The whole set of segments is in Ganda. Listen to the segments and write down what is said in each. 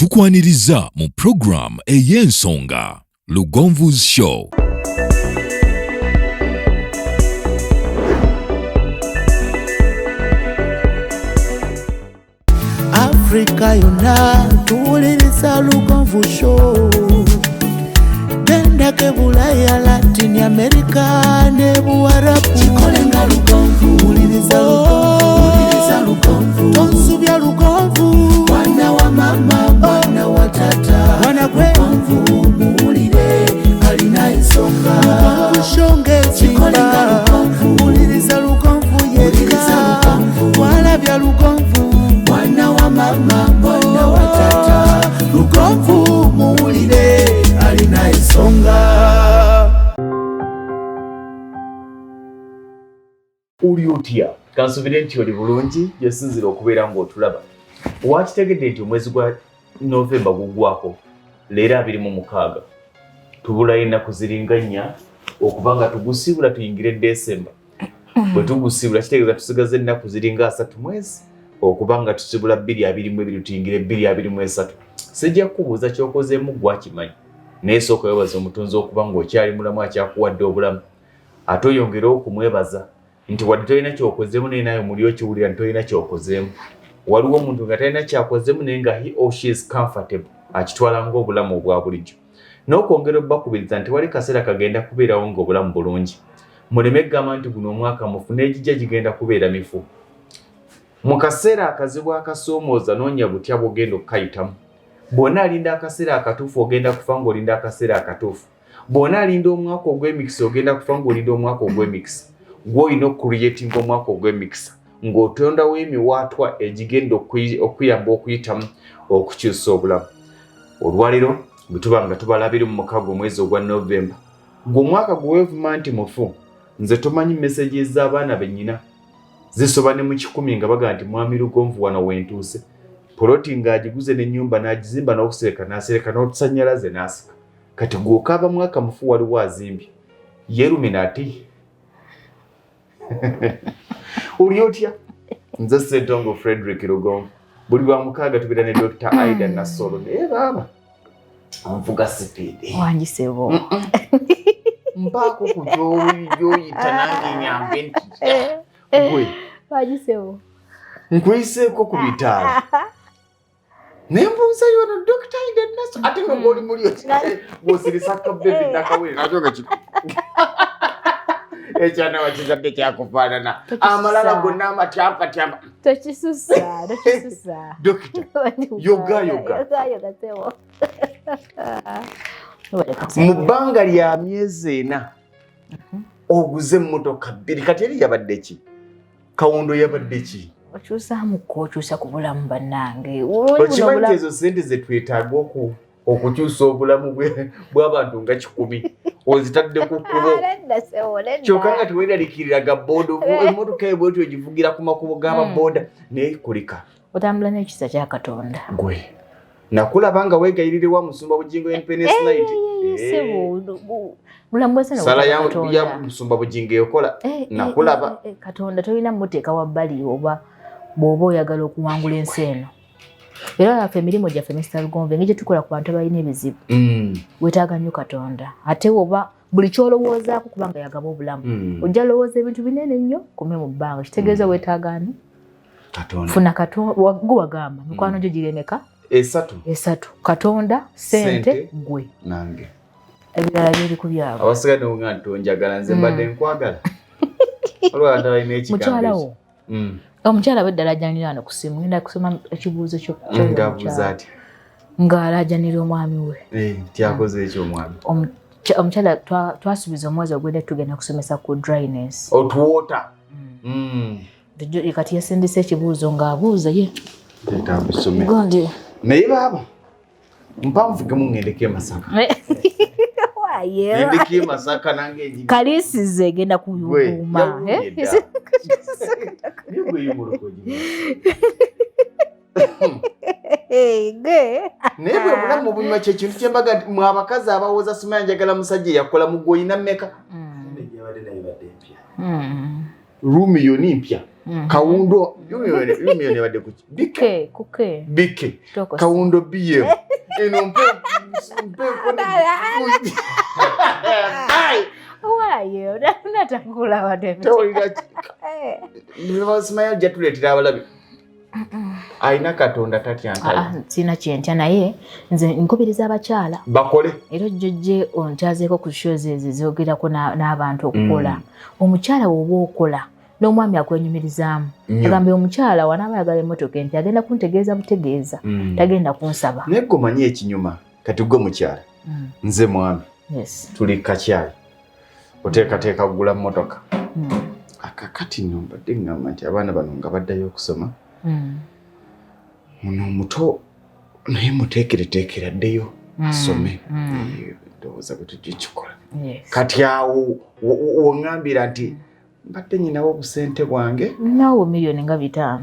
tukwaniriza mu program ey'ensonga Lugonvu's Show. Africa yona tuwuliriza Lugonvu Show. Genda ke Bulaya, Latin America ne Buarabu. Chikolenga Lugonvu, wuliriza Lugonvu. Tonsubya Lugonvu, mwana wa mama, mwana wa tata. Mwana kwe Lugonvu, muwulire alina ensonga. Lugonvu shonge chikolenga Lugonvu, wuliriza Lugonvu yeka. Walabya Lugonvu, mwana wa mama, mwana wa tata. Lugonvu muwulire alina ensonga. Uli OTYA kansubire nti oli bulungi yesinzira okubeera ng'otulaba. Wakitegedde nti omwezi gwa Novemba gugwako leero 26 tubula ennaku ziringa 4 okuba nga tugusibula tuyingire Desemba. Bwe tugusibula kitegeeza tusigaze ennaku ziringa 3 mwezi okuba nga tusibula 222 tuyingire 223. Sijja kubuuza kyokozeemu gwakimanyi naye sooka weebaza omutonzi okuba ng'okyali mulamu akyakuwadde obulamu ate oyongere okumwebaza nti wadde tolina kyokozeemu naye naye muli okiwulira nti tolina kyokozeemu. Waliwo omuntu nga talina kyakozeemu naye nga he or she is comfortable akitwala ng'obulamu obwa bulijjo. N'okwongera obbakubiriza nti wali kaseera kagenda kubeerawo ng'obulamu bulungi. Muleme gamba nti guno omwaka mufu n'egijja gigenda kubeera mifu. Mu kaseera akazibu akasoomooza noonya butya bw'ogenda okukayitamu. Bw'ona alinda akaseera akatuufu ogenda kufa ng'olinda akaseera akatuufu. Bw'ona alinda omwaka ogw'emikisa ogenda kufa ng'olinda omwaka ogw'emikisa. Gw'olina okucreatinga omwaka ogw'emikisa ng'otondawo emiwaatwa egigenda okuyamba okuyitamu okukyusa obulamu. Olwaleero bwe tuba nga tubalabira mu mukago omwezi ogwa Novemba gw'omwaka gweweevuma nti mufu nze tomanyi message z'abaana bennyina zisoba ne mu 10 nga baga nti mwami Lugonvu wano wentuuse. Poloti ng'agiguze n'ennyumba n'agizimba n'okusereka n'asereka n'otusanyalaze n'asika. Kati gw'okaaba mwaka mufu waliwo azimbye Illuminati. Uli OTYA? Nze Ssentongo Frederick Lugonvu. Buli lwa mukaaga tubeera ne Dr. Aida Nasolo. Naye baaba anvuga sipiidi. Wanjisebo. Mpaako ku gy'oyita nange nyambe nti. Gwe. Wanjisebo. Nkwiseeko ku bitaala. Nembuuza yono Dr. Aida Nasolo. Ate nga gw'oli muli OTYA. Bw'osirisa akabebi nakawere. Nakyoga kiko. Echana wachizadde kyakufaanana. Amalala gonna amatyamba. Tokisusa. Dokita, yoga. Tebo. Mu bbanga lya myezi 4 oguze emmotoka 2 kati eri yabadde ki? Kawondo yabadde ki? Okyusaamu okyusa ku bulamu bannange. Okimanyi ezo ssente ze twetaaga okukyusa obulamu bw'abantu nga 10 ozitadde ku kkubo. Kyokka nga teweeraliikiriraga booda emmotoka eyo bwetyo ogivugira ku makubo g'ababooda naye kulika. Otambula n'ekisa kya Katonda. Gwe nakulaba nga weegayirire wa Musumba Bugingo Independence Night. Bulamu bwese sala ya Musumba Bugingo ekola nakulaba. Katonda tolina mmuteeka wabbali oba bw'oba oyagala okuwangula ensi eno. Era yaffe emirimu gyaffe Mr. Lugonvu engeri gye tukola ku bantu abalina ebizibu. Weetaaga nnyo Katonda. Ate oba buli kyolowoozaako kubanga yagaba obulamu. Ojja lowooza ebintu binene nnyo kume mu bbanga. Kitegeeza weetaaga ani? Katonda. Funa Katonda. Gwe wagamba mikwano gyo giremeka? 3. Katonda, sente, gwe. Nange. Ebirala biri ku byabo. Abasigadde nga ntonjagala nze mbadde nkwagala. Olwa ndalina ekigambo. Mukyala wo. Omukyala weddala ajjanira wano ku ssimu. Ngenda kusoma ekibuuzo kyo. Ng'abuuza ati. Ng'alajjanira omwami we. Kyakoze ekyo omwami. Omukyala twasuubiza omwezi ogwedde tugenda kusomesa ku dryness. OTUWOTA. Kati yasindise ekibuuzo ng'abuuza ye. Tetabusome. Gonde. Naye baaba. Mpanvugemu ng'endeke Masaka. Endeke Masaka nange egiga. Kalisize egenda kuyuuma. Gwe yumulukoji. Naye bwe bulamu bunyuma ky'ekintu ky'embaga mwe abakazi abawooza Sumaya njagala musajja yakola mu gwe oyina mmeka? Ruumi yo ni mpya. Kawundo yumiyone badde kuki BIKI Kawundo BM eno mpe wayo natangula wadebe Smile jatuletera abalabi aina Katonda tatya sina kyentya naye nze nkubiriza abakyala bakole era jjojje ontyazeeko ku shows ezo zogerako n'abantu okukola omukyala woba okola n'omwami akwenyumirizaamu agambe omukyala wanaaba ayagala emmotoka enti agenda kuntegeeza butegeeza tagenda kunsaba naye gwe omanyi ekinyuma kati gwe mukyala nze mwami tuli kakyali oteekateeka kugula mmotoka akakati nno mbadde ngamba nti abaana bano nga baddayo okusoma muno omuto naye muteekereteekera ddeyo asome ndowooza bwe tujja kikola kati awo oŋŋambira nti mbadde nyinawo obusente bwange nawo miliyoni nga 5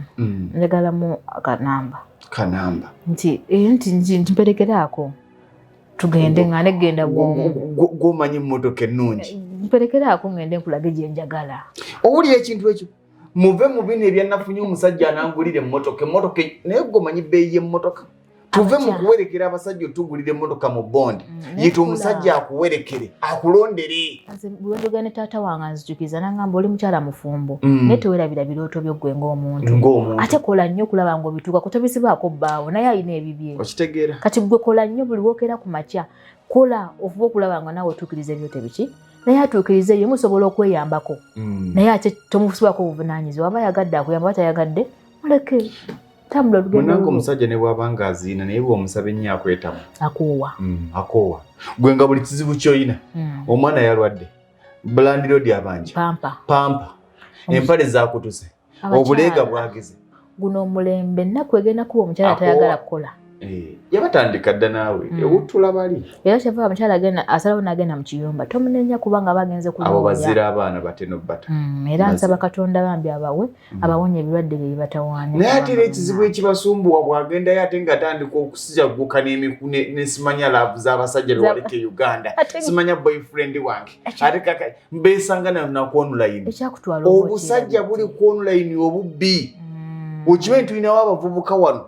njagalamu kanamba nti mperekeraako tugende nga negenda bwomu gwomanyi emmotoka ennungi mperekeraako ngende nkulage gye njagala owuli ekintu ekyo muve mu bino ebyanafunye omusajja anangulira emmotoka naye gwomanyi bbeeyi y'emmotoka tuve mu kuwerekera abasajja otugulira emmotoka mu bondi yita omusajja akuwerekere akulondere bwenjoga ne taata wange nzijukiza nangamba oli mukyala mufumbo naye tewerabira birooto byo ggwe ng'omuntu ate kola nnyo okulaba ng'obituuka kutobisibaako bbaawo naye alina ebibye okitegeera kati gwe kola nnyo buli wookera ku makya kola ofuba okulaba nga naawe otuukiriza ebyoto biki naye atuukiriza ye musobola okweyambako naye ate tomusibako obuvunaanyizibwa aba yagadde akuyamba batayagadde muleke tambula lugendo munange omusajja ne bw'abanga aziina naye bw'omusaba ennyo akwetamu akoowa gwe nga buli kizibu ky'oyina omwana yalwadde bulandiroodi abanja pampa empale zakutuse obuleega bwagize guno omulembe ennaku egenda kuba omukyala tayagala kukola yabatandika dda naawe ewuttula bali era kyava omukyala asalawo n'agenda mu kiyumba tomunenya kubanga bagenze kulooya abo bazira abaana bateno bata era nsaba Katonda bambi abawonye ebirwadde bye bibatawaanya naye ate era ekizibu ekibasumbuwa bwagendayo ate nga atandika okusijagguka nesimanya laavu z'abasajja be waleka e Uganda simanya boyfriend wange ate kaka mbesanga naku online obusajja buli ku online obubbi okimanyi tulinawo abavubuka wano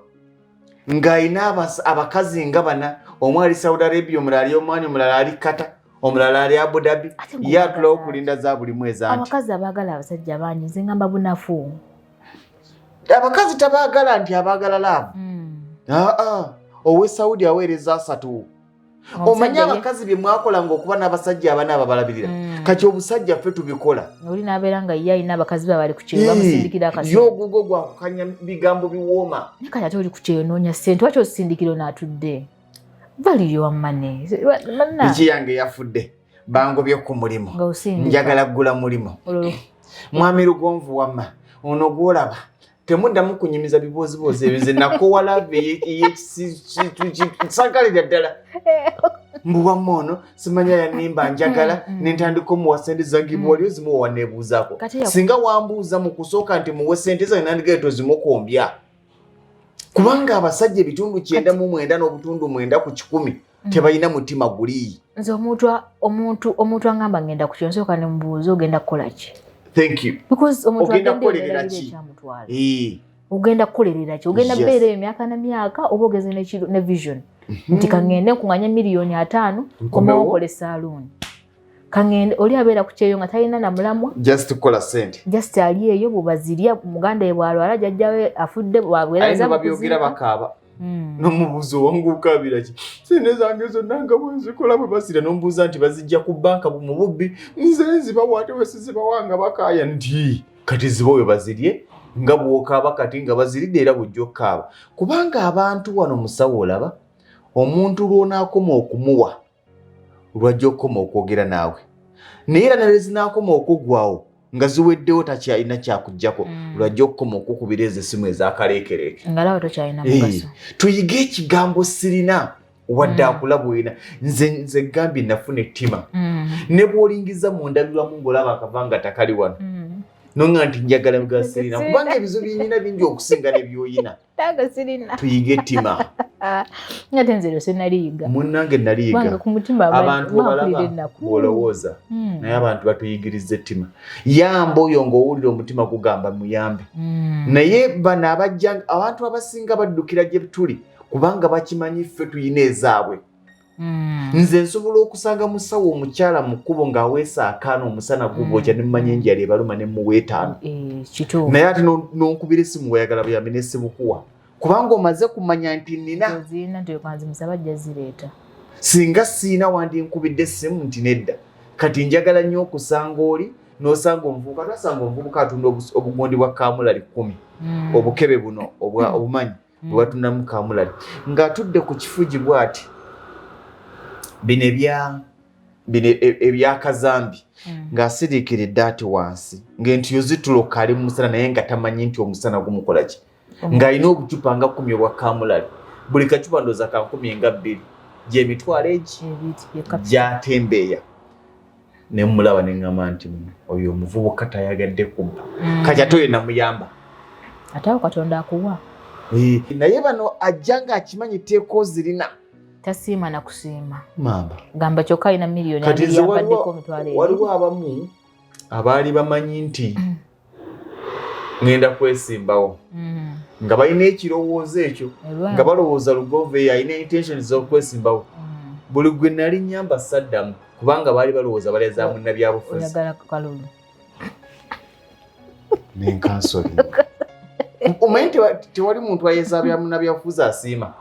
ng'ayina abakazi nga bana omu ali Saudi Arabia omulala ali Oman omulala ali Qatar omulala ali Abu Dhabi ye atulawo okulinda za buli mwezi anti abakazi abaagala abasajja bangi nze ngamba bunafu abakazi tabaagala nti abaagala laavu owe Saudi aweereza 3 omanya abakazi bye mwakolanga okuba n'abasajja abana ababalabirira kati obusajja ffe tubikola oli n'abeera nga ye alina abakazi be bali ku kyeyo bamusindikira akasi yo ogugo gwakukanya bigambo biwooma naye kati ate oli ku kyeyo noonya ssente lwaki osindikira n'atudde valiyo wammane biki yange yafudde bangobye ku mulimu njagala ggula mulimu mwami Lugonvu wamma ono gwolaba temuddamu kunyumiza biboozibozi ebyo nze nakowalabe sagalira ddala mbuwamma ono simanya yanimba njagala nentandika omuwa sente zange bwali ozimuwa neebuuzaako singa wambuuza mu kusooka nti muwe sente zange nandigaye tozimukombya kubanga abasajja ebitundu 99 n'obutundu 9 ku 100 tebalina mutima guli nze omuntu angamba ngenda ku kyonso kane mubuuza ogenda kukola ki thank you because omuntu ogenda kukolerera ki ogenda kukolerera ki ogenda beera emyaka na myaka oba ogeze ne vision nti kangende nkunganya miliyoni 5 omuokole saloon kangende oli abeera ku kyeyo nga talina na mulamwa just kola sente just ali eyo bubazirya muganda ebwalwala jajjawe afudde bwabweraza babyogera bakaaba n'omubuzo wangu ukabira ki sente zange zonna nga bwenzikola bwe basira n'omubuuza nti bazijja ku banka mu bubbi nze nzibawaate wesizibawanga bakaaya nti kati ziba we bazirye nga bwokaaba kati nga baziridde era bujja okkaaba kubanga abantu wano musawo olaba omuntu lw'onaakoma okumuwa lwajja okukoma okwogera naawe naye era nale zinaakoma okuggwawo nga ziweddewo takyalina kyakuggyako lwajja okukoma okukubira ezo essimu ez'akaleekereeke ngalawa tokyalina mugaso tuyige ekigambo sirina wadde akulabwina nze gambye nafuna ettima ne bw'olingiza mu ndabirwamu ng'olaba akavanga takali wano nonga nti njagala mugasirina kubanga ebizo byenyina bingi okusinga ne byoyina tuyige ettima Ngate nzero senaliyiga. Munnange naliyiga. Wange ku mutima abantu balaba bolowooza. Naye abantu batuyigiriza ettima. Yamba oyo ng'owulira omutima gugamba muyambe. Naye bano abajja abantu abasinga baddukira gye tuli kubanga bakimanyi ffe tuyina ezaabwe. Nze nsobola okusanga musawo omukyala mu kkubo ng'aweesa akaana omusana gubwokya ne mumanya enjala ebaluma ne muweetaano. Naye ate n'onkubira essimu wayagala buyambi ne sibukuwa. Kubanga omaze kumanya nti nina. Singa siina wandi nkubidde essimu nti nedda. Kati njagala nnyo okusanga oli n'osanga omuvubuka twasanga omuvubuka atunda obugondi bwa kaamulali 10. Obukebe buno obumanyi bwe batundamu kaamulali. Ng'atudde ku kifugi bw'ati. Bino ebyakazambi ng'asiriikiridde ati wansi ng'entiyo zituloka ali mu musana naye nga tamanyi nti omusana gumukola ki. Ng'alina obucupa nga 10 obwa kaamulali. Buli kacupa ndooza ka 10 nga 2 gy'emitwalo egi gy'atembeeya. Ne mmulaba ne ŋŋamba nti oyo omuvubuka tayagadde kubba. Kati ate oyo namuyamba. Ate awo Katonda akuwa. Naye bano ajja ng'akimanyi tteeka zirina. Tasiima na kusiima. Mamba. Gamba kyokka alina miliyoni abiri yabaddeko emitwalo ebiri. Waliwo abamu abaali bamanyi nti ngenda kwesimbawo. Nga balina ekirowoozo ekyo. Nga balowooza Lugonve alina intentions z'okwesimbawo. Buli gwe nali nnyamba saddamu kubanga baali balowooza baleza munnabyabufuzi. Oyagala Kalulu. Nenkansoli. Omanyi tewali muntu ayeza bya munnabyabufuzi asiima.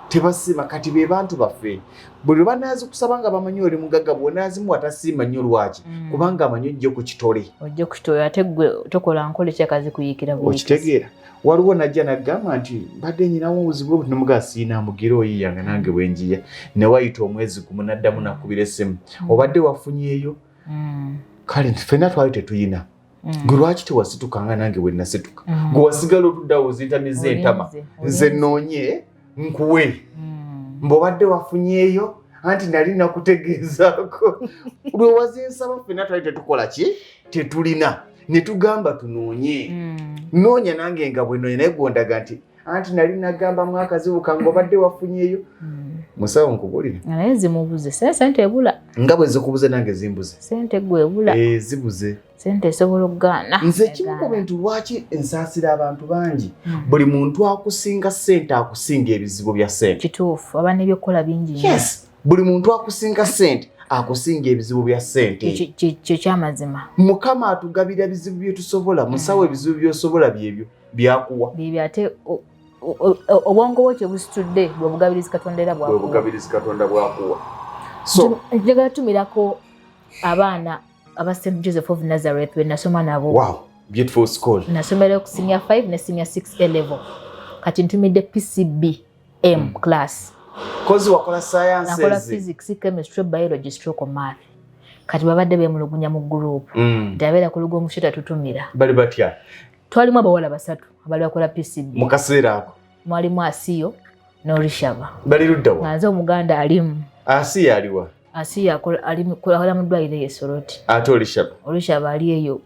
Tebasiima kati be bantu baffe. Buli banaazi kusaba nga bamanyi oli mugagga bw'onaazimu atasiima nnyo lwaki kubanga amanyi ojje ku kitole. Ojje ku kitole ate gwe tokola nkole kyakazi kuyiikira buli. Okitegeera. Waliwo najja n'agamba nti mbadde nyinawo obuzibu bwe namugaa siina mugire oyiyanga nange bwe njiya. Ne wayita omwezi gumu n'addamu nakubira essimu. Obadde wafunyeeyo? Kale ffenna twali tetuyina. Gwe lwaki tewasitukanga nange bwe nasituka? Gwe wasigala otuddawo ozintamiza entama. Nze nnoonye nkuwe. Mbobadde wafunyeeyo anti nali nakutegeezaako. Lwe wazinsaba ffenna twali tetukola ki? Tetulina. Ne tugamba tunoonye. Noonya nange nga bwe noonya naye gondaga nti anti nali nagamba mwakazibuka ng'obadde wafunyeeyo. Musawo nkubulire. Naye zimubuze. Sente ebula. Nga bwe zikubuze nange zimbuze. Sente gwe ebula. Zibuze. Sente esobola okugaana. Nze kimu ku bintu lwaki ensaasira abantu bangi. Buli muntu akusinga sente akusinga ebizibu bya sente. Kituufu. Aba n'ebyokukola bingi nnyo. Yes. Buli muntu akusinga sente akusinga ebizibu bya sente. Kyo kyamazima. Mukama atugabira bizibu bye tusobola. Musawo ebizibu by'osobola byebyo byakuwa. Byebyo ate obwongo bwo kye busitudde bwe bugabirizi Katonda era bwakuwa. Bwe bugabirizi Katonda bwakuwa. So njagala tumirako abaana aba St. Joseph of Nazareth be nasoma nabo. Wow, beautiful school. Nasomera ku senior 5 ne senior 6 A level. Kati ntumidde PCB class. Kozi wakola sciences. Nakola physics, chemistry, biology, stroke math. Kati babadde bemulugunya mu group. Ndabeera ku lugo omushita tutumira. Bali batya. Twalimu abawala basatu abali bakola PCB. Mu kaseera ako. Mwalimu Asiyo n'Orishaba. Bali luddawa. Nze Omuganda alimu. Asiya aliwa. Asiya akola mu ddwaliro e Soroti. Ate Orishaba. Orishaba ali eyo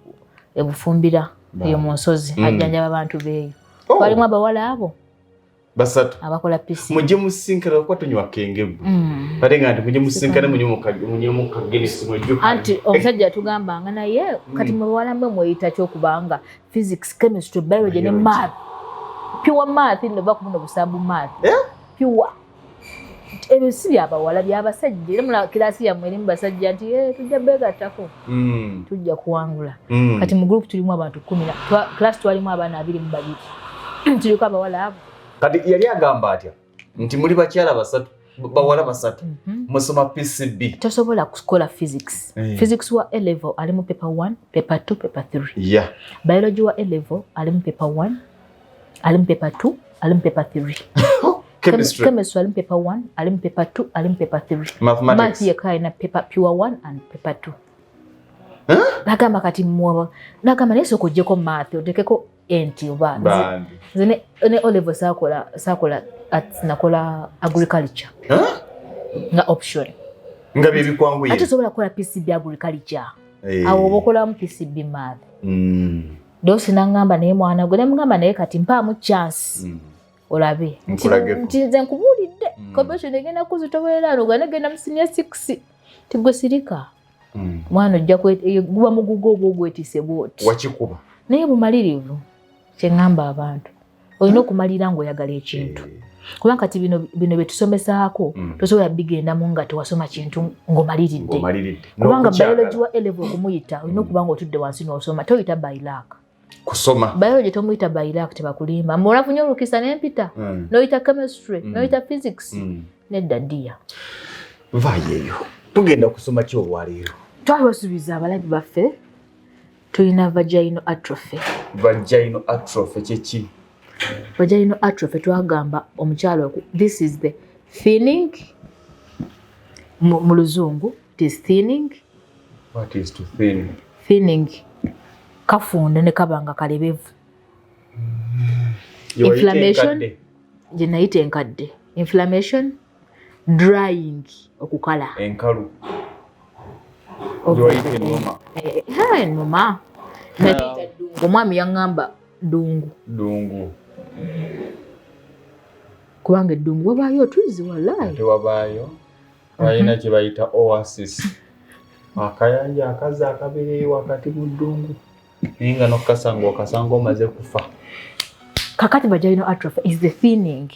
ebufumbira eyo mu nsozi ajjanjaba abantu beeyo. Twalimu abawala abo basatu abakola PCB. Mujje musinkana kwa tunywa kenge. Ate nga mujje musinkana munye mu kagenesi mujju. Anti omusajja tugamba nga naye kati mu bawala mwe mweyita kyokubanga physics, chemistry, biology ne math. Pure math ndova ku muno busambu math. Pure. Ebyo si byabawala byabasajja era mu kirasi yammwe erimu basajja nti tujja beegattako. Tujja kuwangula. Kati mu group tulimu abantu 10. Class twalimu abaana 22. Tuliko abawala abo. Kati yali agamba atya nti muli bakyala basatu bawala basatu musoma PCB. Tosobola kukola physics. Physics wa A level ali mu paper 1, paper 2, paper 3. Yeah. Biology wa A level ali mu paper 1, ali mu paper 2, ali mu paper 3. Chemistry ali mu paper 1, ali mu paper 2, ali mu paper 3. Mathematics. Math yeka ina paper pure 1 and paper 2. Nagamba kati mwoba. Nagamba naye sokojjeko math otekeko enti oba. Zene O level sakola nakola agriculture. Nga option. Nga bye bikwanguye. Ate sobola kola PCB agriculture. Awo bokola mu PCB math. Dosi nangamba naye mwana gwe namugamba naye kati mpaamu chance. olabe nti nze nkubuulidde corporation egenda kuzitowerera lugana genda mu senior 6 tigwe sirika mwana ojja guba mugugo obwo gwetise bwoti wakikuba naye bumalirivu kyengamba abantu olina okumalira ng'oyagala ekintu kubanga kati bino byetusomesaako tosobola bigendamu nga tewasoma kintu ng'omaliridde kubanga biology wa elevel okumuyita olina okuba nga otudde wansi n'osoma toyita bailak kusoma biology tomuyita bailak tebakulimba mulafunye olukisa n'empita noyita chemistry noyita physics nedda ddiya vayeyo tugenda kusoma ki olwaleero twabasuubiza abalabi baffe tulina vaginal atrophy kyeki vaginal atrophy twagamba omukyalo this is the thinning mu luzungu it is thinning. What is to thin? Thinning kafunda ne kabanga kalebevu. Inflammation je nayite enkadde. Inflammation, drying okukala enkalu yoyite noma noma nayita dungu mwami yangamba dungu kubanga eddungu wabaayo tuzzi wallahi tewabaayo balina kye bayita oasis akayanja akazi akabiri wakati mu ddungu ninga nokukasanga okasanga omaze kufa kakati vaginal atrophy is the thinning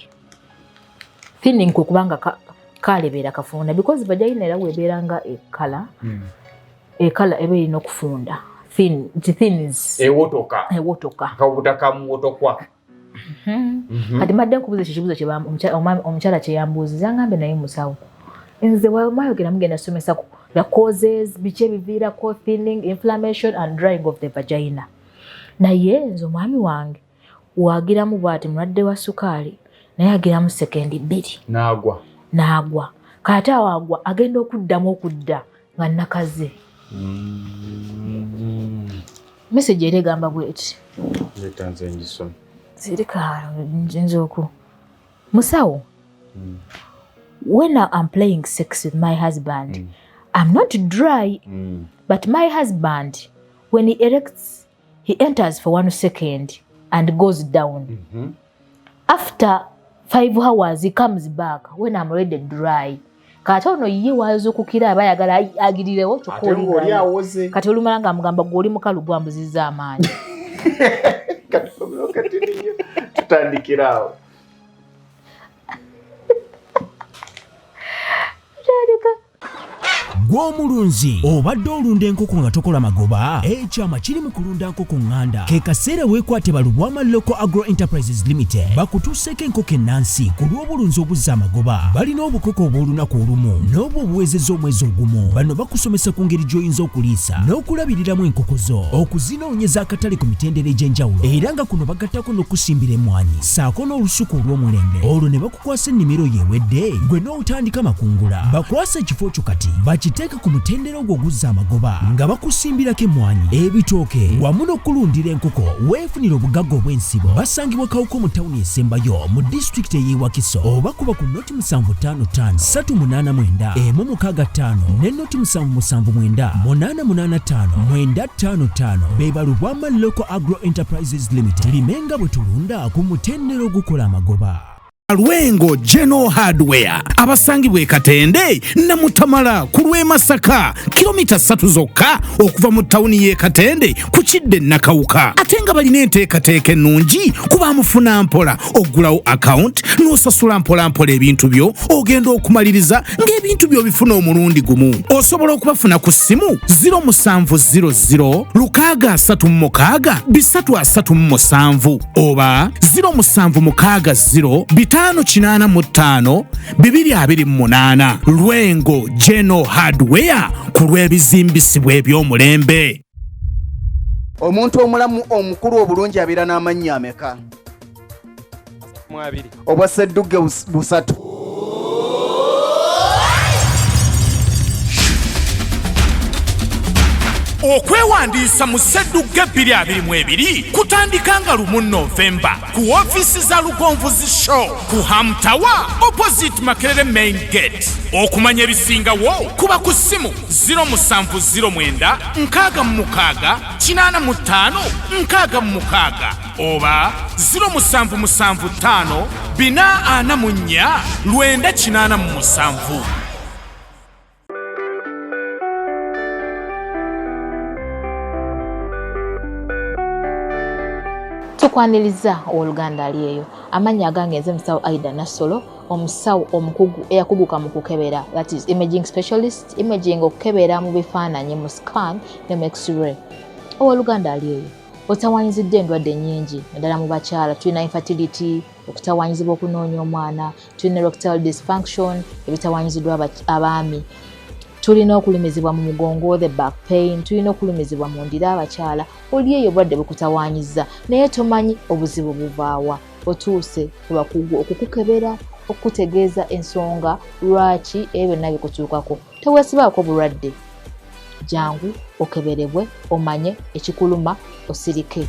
kubanga kalebera kafunda because vagina era weberanga ekala ebe ino kufunda thins ewotoka kabutaka muwotokwa kati madde nkubuza ekibuzo kye omukyala kye yambuuziza ngambe naye musawo nze wamayogera mugenda somesa the causes biki ebiviirako thinning, inflammation and drying of the vagina naye nze omwami wange wagiramu bwati mulwadde wa sukaali naye agiramu sekendi 2 n'agwa kati awagwa agenda okuddamu okudda nga nakaze message eri egamba bweti yetanze ngisoma zirika nzoku musawo when I'm playing sex with my husband I'm not dry but my husband when he erects he enters for 1 second and goes down after 5 hours he comes back when I'm already dry kati ono ye wazukukira abayagala agirirewo kyokoli kati olumala nga mugamba gwoli mukalu gwambuzizza amaanyi kati niyo tutandikirawo gw'omulunzi obadde olunda enkoko nga tokola magoba ekyama kiri mu kulunda nkoko ŋŋanda ke kaseera weekwate balubwama Local Agro Enterprises Limited bakutuuseeko enkoko ennansi ku lw'obulunzi obuzza amagoba balina obukoko obw'olunaku olumu n'obwo obuwezezza omwezi ogumu bano bakusomesa ku ngeri gy'oyinza okuliisa n'okulabiriramu enkoko zo okuzinoonyeza akatale ku mitendera egy'enjawulo era nga kuno bagattako n'okusimbira emmwanyi ssaako n'olusuku olw'omulembe olwo ne bakukwasa ennimiro yeewedde gwe n'otandika makungula bakwasa ekifo kyo kati bakiteeka ku mutendera ogwo oguzza amagoba nga bakusimbirako emmwanyi ebitooke wamu n'okulundira enkoko weefunira obugagga obw'ensibo basangibwa kawuko mu tawuni esembayo mu disitulikiti ey'e Wakiso oba kuba ku noti 755 389 165 ne noti 779 885 955 be balubwama Local Agro Enterprises Limited limenga bwe tulunda ku mutendera ogukola amagoba. Lwengo General Hardware abasangibwa e Katende na Mutamala ku lw'e Masaka kilomita 3 zokka okuva mu tawuni y'e Katende ku Kidde Nakawuka ate nga balina enteekateeka ennungi kuba mufuna mpola ogulawo account n'osasula mpola ebintu byo ogenda okumaliriza ng'ebintu byo bifuna omulundi gumu osobola okubafuna ku ssimu 0700 636 oba 0760 585 228 Lwengo General Hardware ku lw'ebizimbisibwa eby'omulembe. Omuntu omulamu omukulu obulungi abeera n'amannya ameka? 2 obwa Ssedduge 3. okwewandiisa mu Ssedduga 2022 kutandika nga 1 Novemba ku ofiisi za Lugonvuzi Show ku Ham Tower opposite Makerere Main Gate. Okumanya ebisingawo kuba ku ssimu 0709 66 85 66 oba 0775 444 987. Tukwaniriza oluganda aliyeyo amanya agange nze musawo Aida Nasolo omusawo omukugu eyakuguka mu kukebera, that is imaging specialist, imaging okukebera mu bifaananyi mu scan ne mu x-ray. Oluganda aliyeyo otawanyizidde endwadde nnyingi naddala mu bakyala. Tulina infertility, okutawanyizibwa okunoonya omwana, tulina erectile dysfunction, ebitawanyiziddwa abaami, tulina okulumizibwa mu mugongo, the back pain, tulina okulumizibwa mu ndira abakyala. Oli eyo obulwadde bukutawanyiza naye tomanyi obuzibu buvaawa. Otuuse ku bakugu okukukebera, okutegeeza ensonga lwaki ebyo byonna bikutuukako. Teweesibaako bulwadde, jangu okeberebwe omanye ekikuluma osirike.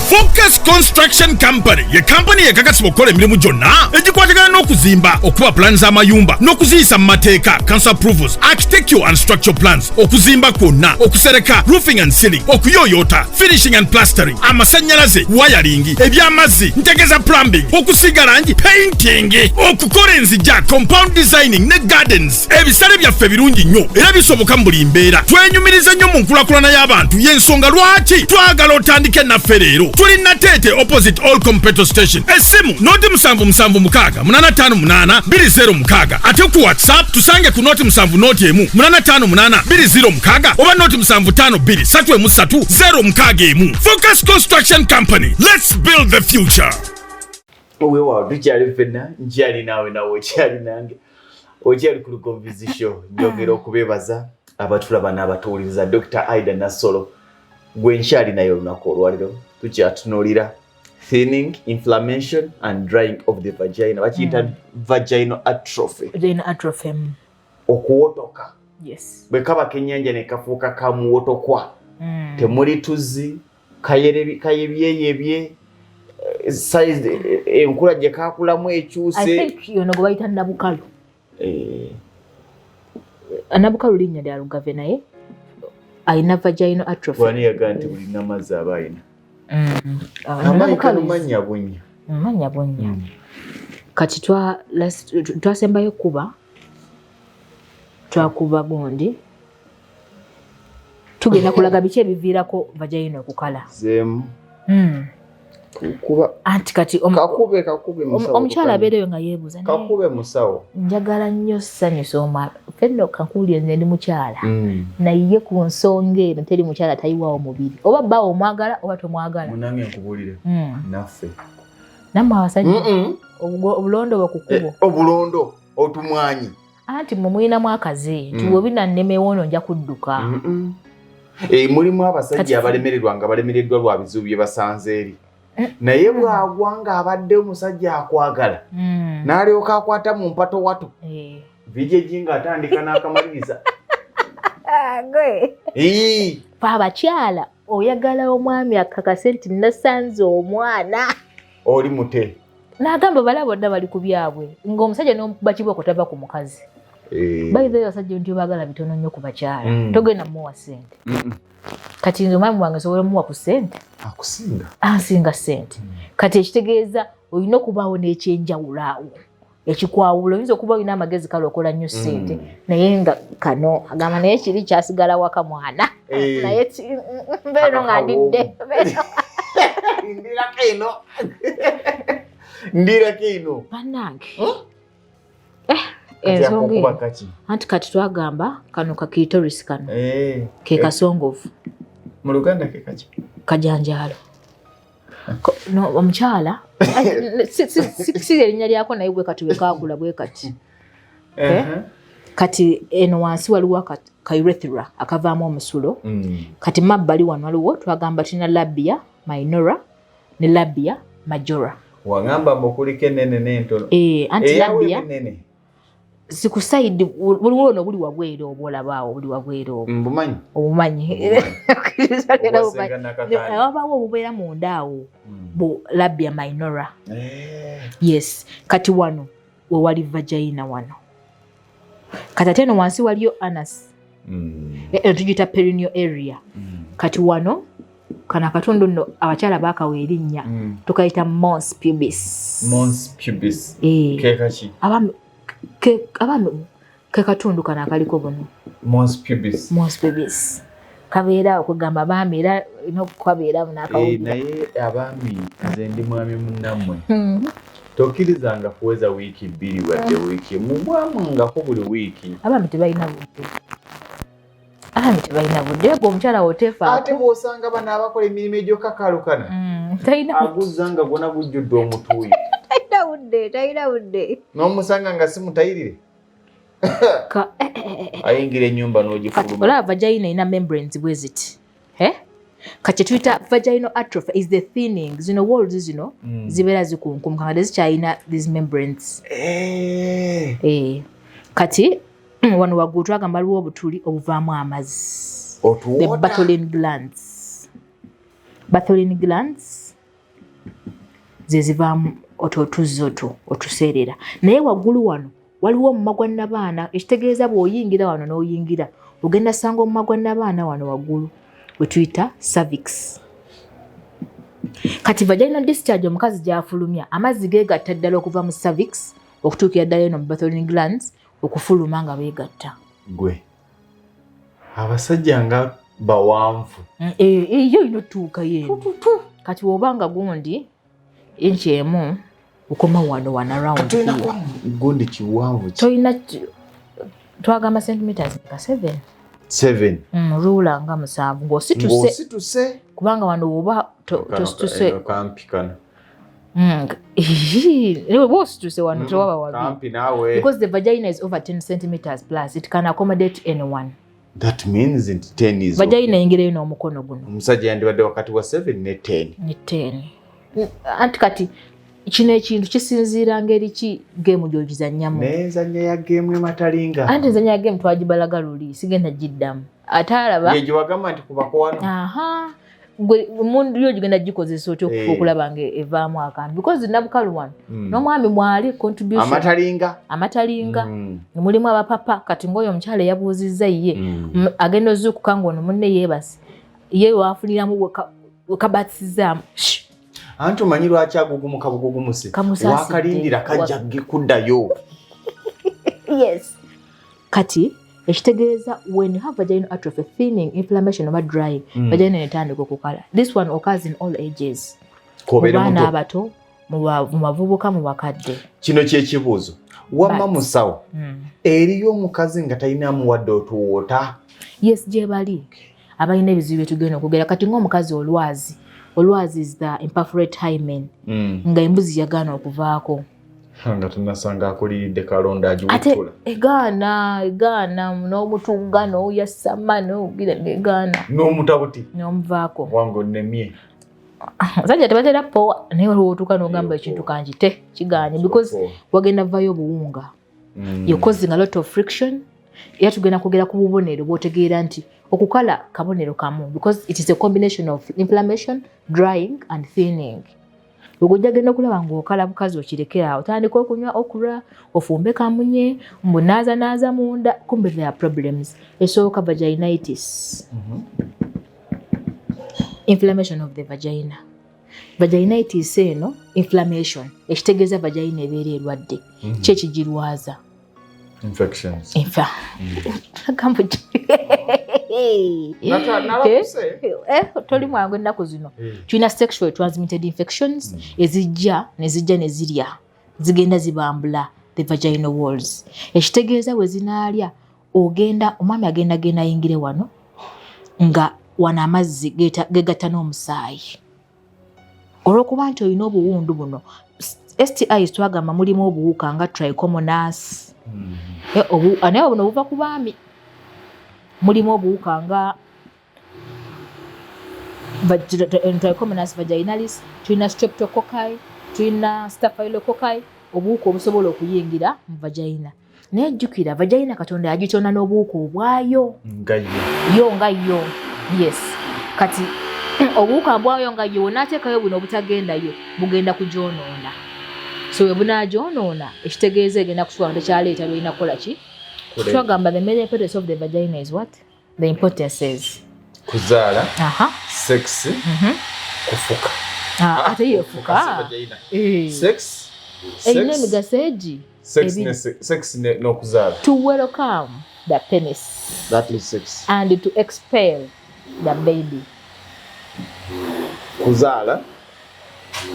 Focus Construction Company ye company ekakasibwa okukola emirimu gyonna egikwatagana n'okuzimba, okuba plans z'amayumba n'okuziyisa mu mateeka, council approvals, architectural and structural plans, okuzimba kwonna, okusereka, roofing and ceiling, okuyooyoota, finishing and plastering, amasannyalaze, wiring, eby'amazzi, ntegeza plumbing, okusiiga langi, painting, okukola enzija, compound designing ne gardens. Ebisale byaffe birungi nnyo era bisoboka mu buli mbeera. Twenyumiriza nnyo mu nkulaakulana y'abantu y'ensonga lwaki twagala otandike naffe leero. Tulina Tete opposite Allcom petrol station. Esimu noti 7776 858 206. Ate ku WhatsApp tusange ku noti 7 noti 858 206 oba noti 752 333 Focus Construction Company. Let's build the future. Wewa tukyali fenna nkyali nawe nawe okyali nange okyali ku Lugonvuzi Show. Njogera okubeebaza abatulaba n'abatuwuliriza Dr. Aida Nasolo gwe nkyali naye olunaku olwaliro tukyatunuulira thinning, inflammation and drying of the vagina. Bakiyita vaginal atrophy. Okuwotoka. Yes. Bwe kaba kenyanja ne kafuuka kamuwotokwa. Temuli tuzi, kayebyeyebye, size enkula gye kaakulamu ekyuse. I think yono gwe bayita Nabukalu. Nabukalu linnya lya Lugave naye ayina vaginal atrophy. Wani yagaa nti buli namazzi aba ayina. Nabukalu manya bunya. Manya bunya. Kati twasembayo kuba twakuba gundi tugenda kulaga biki ebiviirako vaginal okukala. Zemu. Kuba anti kati kakube musawo omukyala abeereyo nga yeebuuza kakube musawo njagala nnyo ssanyusa omwana fenno kankuulire nze ndi mukyala naye ku nsonga eno teri mukyala tayiwaawo mubiri oba bba omwagala oba tomwagala munange nkubuulire naffe nammwe abasajja obulondo bwe ku kkubo obulondo otumwanyi anti mmwe mulinamu akaze nti bwebina nnemewoono nja kudduka mulimu abasajja abalemererwa nga balemereddwa lwa bizibu bye basanze eri naye bwagwanga abadde omusajja akwagala n'alyoka akwata mu mpato wato vijeji nga atandika n'akamaliriza fa abakyala oyagala omwami akakase nti nasanze omwana oli mute n'agamba bala bonna bali ku byabwe ng'omusajja n'omukuba kibweko tava ku mukazi bayithayo abasajja nti baagala bitono nnyo ku bakyala togenda muwa ssente kati nze omwami wange nsobola muwa ku ssente akusinga ansinga ssente kati ekitegeeza olina okubaawo n'ekyenjawulo awo ekikwawulo oyinza okuba olina amagezi kale okola nnyo ssente naye nga kano agamba naye kiri kyasigala waka mwana naye mbeeno nga ndidde ndirako eno bannange ensonga anti kati twagamba kano kaklitorisi kano ke kasongovu mu Luganda ke kaki kajanjaalo omukyala si erinnya lyako naye bwe kati wekagula bwe kati kati eno wansi waliwo ka urethra akavaamu omusulo kati mabbali wano waliwo twagamba tulina labia minora ne labia majora wangamba mbukuliko enene n'entono anti Labia enene sikusaidi buliwo no buli wabwero obolabaawo buli wabwero mbumanyi obumanyi wabawo obubeera mundaawo bu labia minora yes kati wano wewali vagina wano kati ate no wansi waliyo anus tugita perineal area kati wano kana akatundu nno abakyala baakawa erinnya tukayita mons pubis kekaki abamu ke katundu kana akaliko buno mons pubis kabeera okugamba baami era nokukabeera bunakawu naye abaami nze ndi mwami munnammwe tokkirizanga kuweza wiiki 2 wadde wiiki mubwamungako buli wiiki abaami tebalina budde gwe omukyala woteefa ate bw'osanga bano abakola emirimu egyokakalukana aguzanga gwona gujjudde omutuuyi talina budde n'omusanga nga si mutayirire ayingira ennyumba n'ogifuluma olaba vagina ina membranes bwe ziti kati tuyita vaginal atrophy is the thinning zino walls zino zibeera zikunkumuka nga tezikyalina these membranes kati wano waggulu twagamba waliwo obutuli obuvaamu amazzi the Bartholin glands zezivaamu otutuzzi otuseerera naye waggulu wano waliwo omumwa gwa nnabaana ekitegeeza bw'oyingira wano n'oyingira ogenda sanga omumwa gwa nnabaana wano waggulu we tuyita cervix kati vaginal discharge omukazi gy'afulumya amazzi geegatta ddala okuva mu cervix okutuukira ddala eno mu Bartholin glands okufuluma nga beegatta gwe abasajja nga bawanvu eyo inotuuka yeno kati wobanga gundi inchi emu ukoma wano around gundi kiwanvu toyina twagamba centimeters ka 7 rula nga 7 ng'osituse kubanga wano woba tosituse kampikana bw'osituse wano tewaba wabi because the vagina is over 10 centimeters plus it can accommodate anyone. That means 10 is vagina ingirayo n'omukono guno omusajja yandibadde wakati wa 7 ne 10 anti kati kino ekintu kisinziira ngeri ki geemu gy'ogizannyamu nezannya ya geemu ematalinga anti nzanya ya geemu twagibalaga luli sigenda giddamu ate alaba yegiwagamba nti kubakwano mundu yo gigenda gikozesa otya okulaba nga evaamu akambi because Nabukalu wano n'omwami mwali contribution amatalinga mulimu abapapa kati ng'oyo omukyala yabuuzizza ye agenda ozuukuka ng'ono munne yeebase ye waafuniramu wekabatisizaamu anti omanyi lwaki agugumuka bugugumuse wakalindira kajja kuddayo yes kati ekitegeeza when you have vaginal atrophy, thinning, inflammation oba drying vagina netandika okukala. This one occurs in all ages mu baana abato mu bavubuka mu bakadde. Kino kyekibuuzo wamma musawo eriyo omukazi nga talinamu wadde otuwota? Yes, gye bali abalina ebizibu byetugenda okugera kati ng'omukazi olwazi is the imperforate hymen nga embuzi yagaana okuvaako nga tunasanga akuliridde kalonda agiwutula egaana n'omutunga n'oyasama n'ogira n'egaana n'omutabuti n'omuvaako wango nnemye sajja tebatera powa naye waliwo otuuka n'ogamba ekintu kanjite kiganye because wagenda vayo obuwunga you're causing a lot of friction era tugenda kwogera ku bubonero bw'otegeera nti okukala kabonero kamu because it is a combination of inflammation, drying and thinning. Ogujja genda okulaba ng'okala bukazi okirekera otandika okunywa okura ofumbe kamunye naaza munda kumbe there are problems esooka vaginitis inflammation of the vaginitis eno inflammation ekitegeeza vagina ebeera erwadde ki ekigirwaza infections toli mwangu ennaku zino tulina sexually transmitted infections ezijja nezirya zigenda zibambula the vaginal walls ekitegeeza we zinaalya ogenda omwami agenda ayingire wano nga wana amazzi gegatta n'omusaayi olw'okuba nti olina obuwundu buno STIs twagamba mulimu obuwuka nga trichomonas naye buno buva ku baami mulimu obuwuka nga Trichomonas vaginalis, tulina streptococci, tulina staphylococci obuwuka obusobola okuyingira mu vagina. Naye jjukira vagina Katonda yagitonda n'obuwuka obwayo nga yo. Yes. Kati obuwuka bwayo nga yo onaateekayo buno obutagendayo bugenda kugyonoona. So we bunagyonoona ekitegeeza egenda kusula tekyaleeta byolina kukola ki? Twagamba the main importance of the vagina is what? The importance is kuzaala, sex, kufuka. Ate yefuka. Sex. Eyina emigaso egi. Sex n'okuzaala. To welcome the penis. That is sex. And to expel the baby. Kuzaala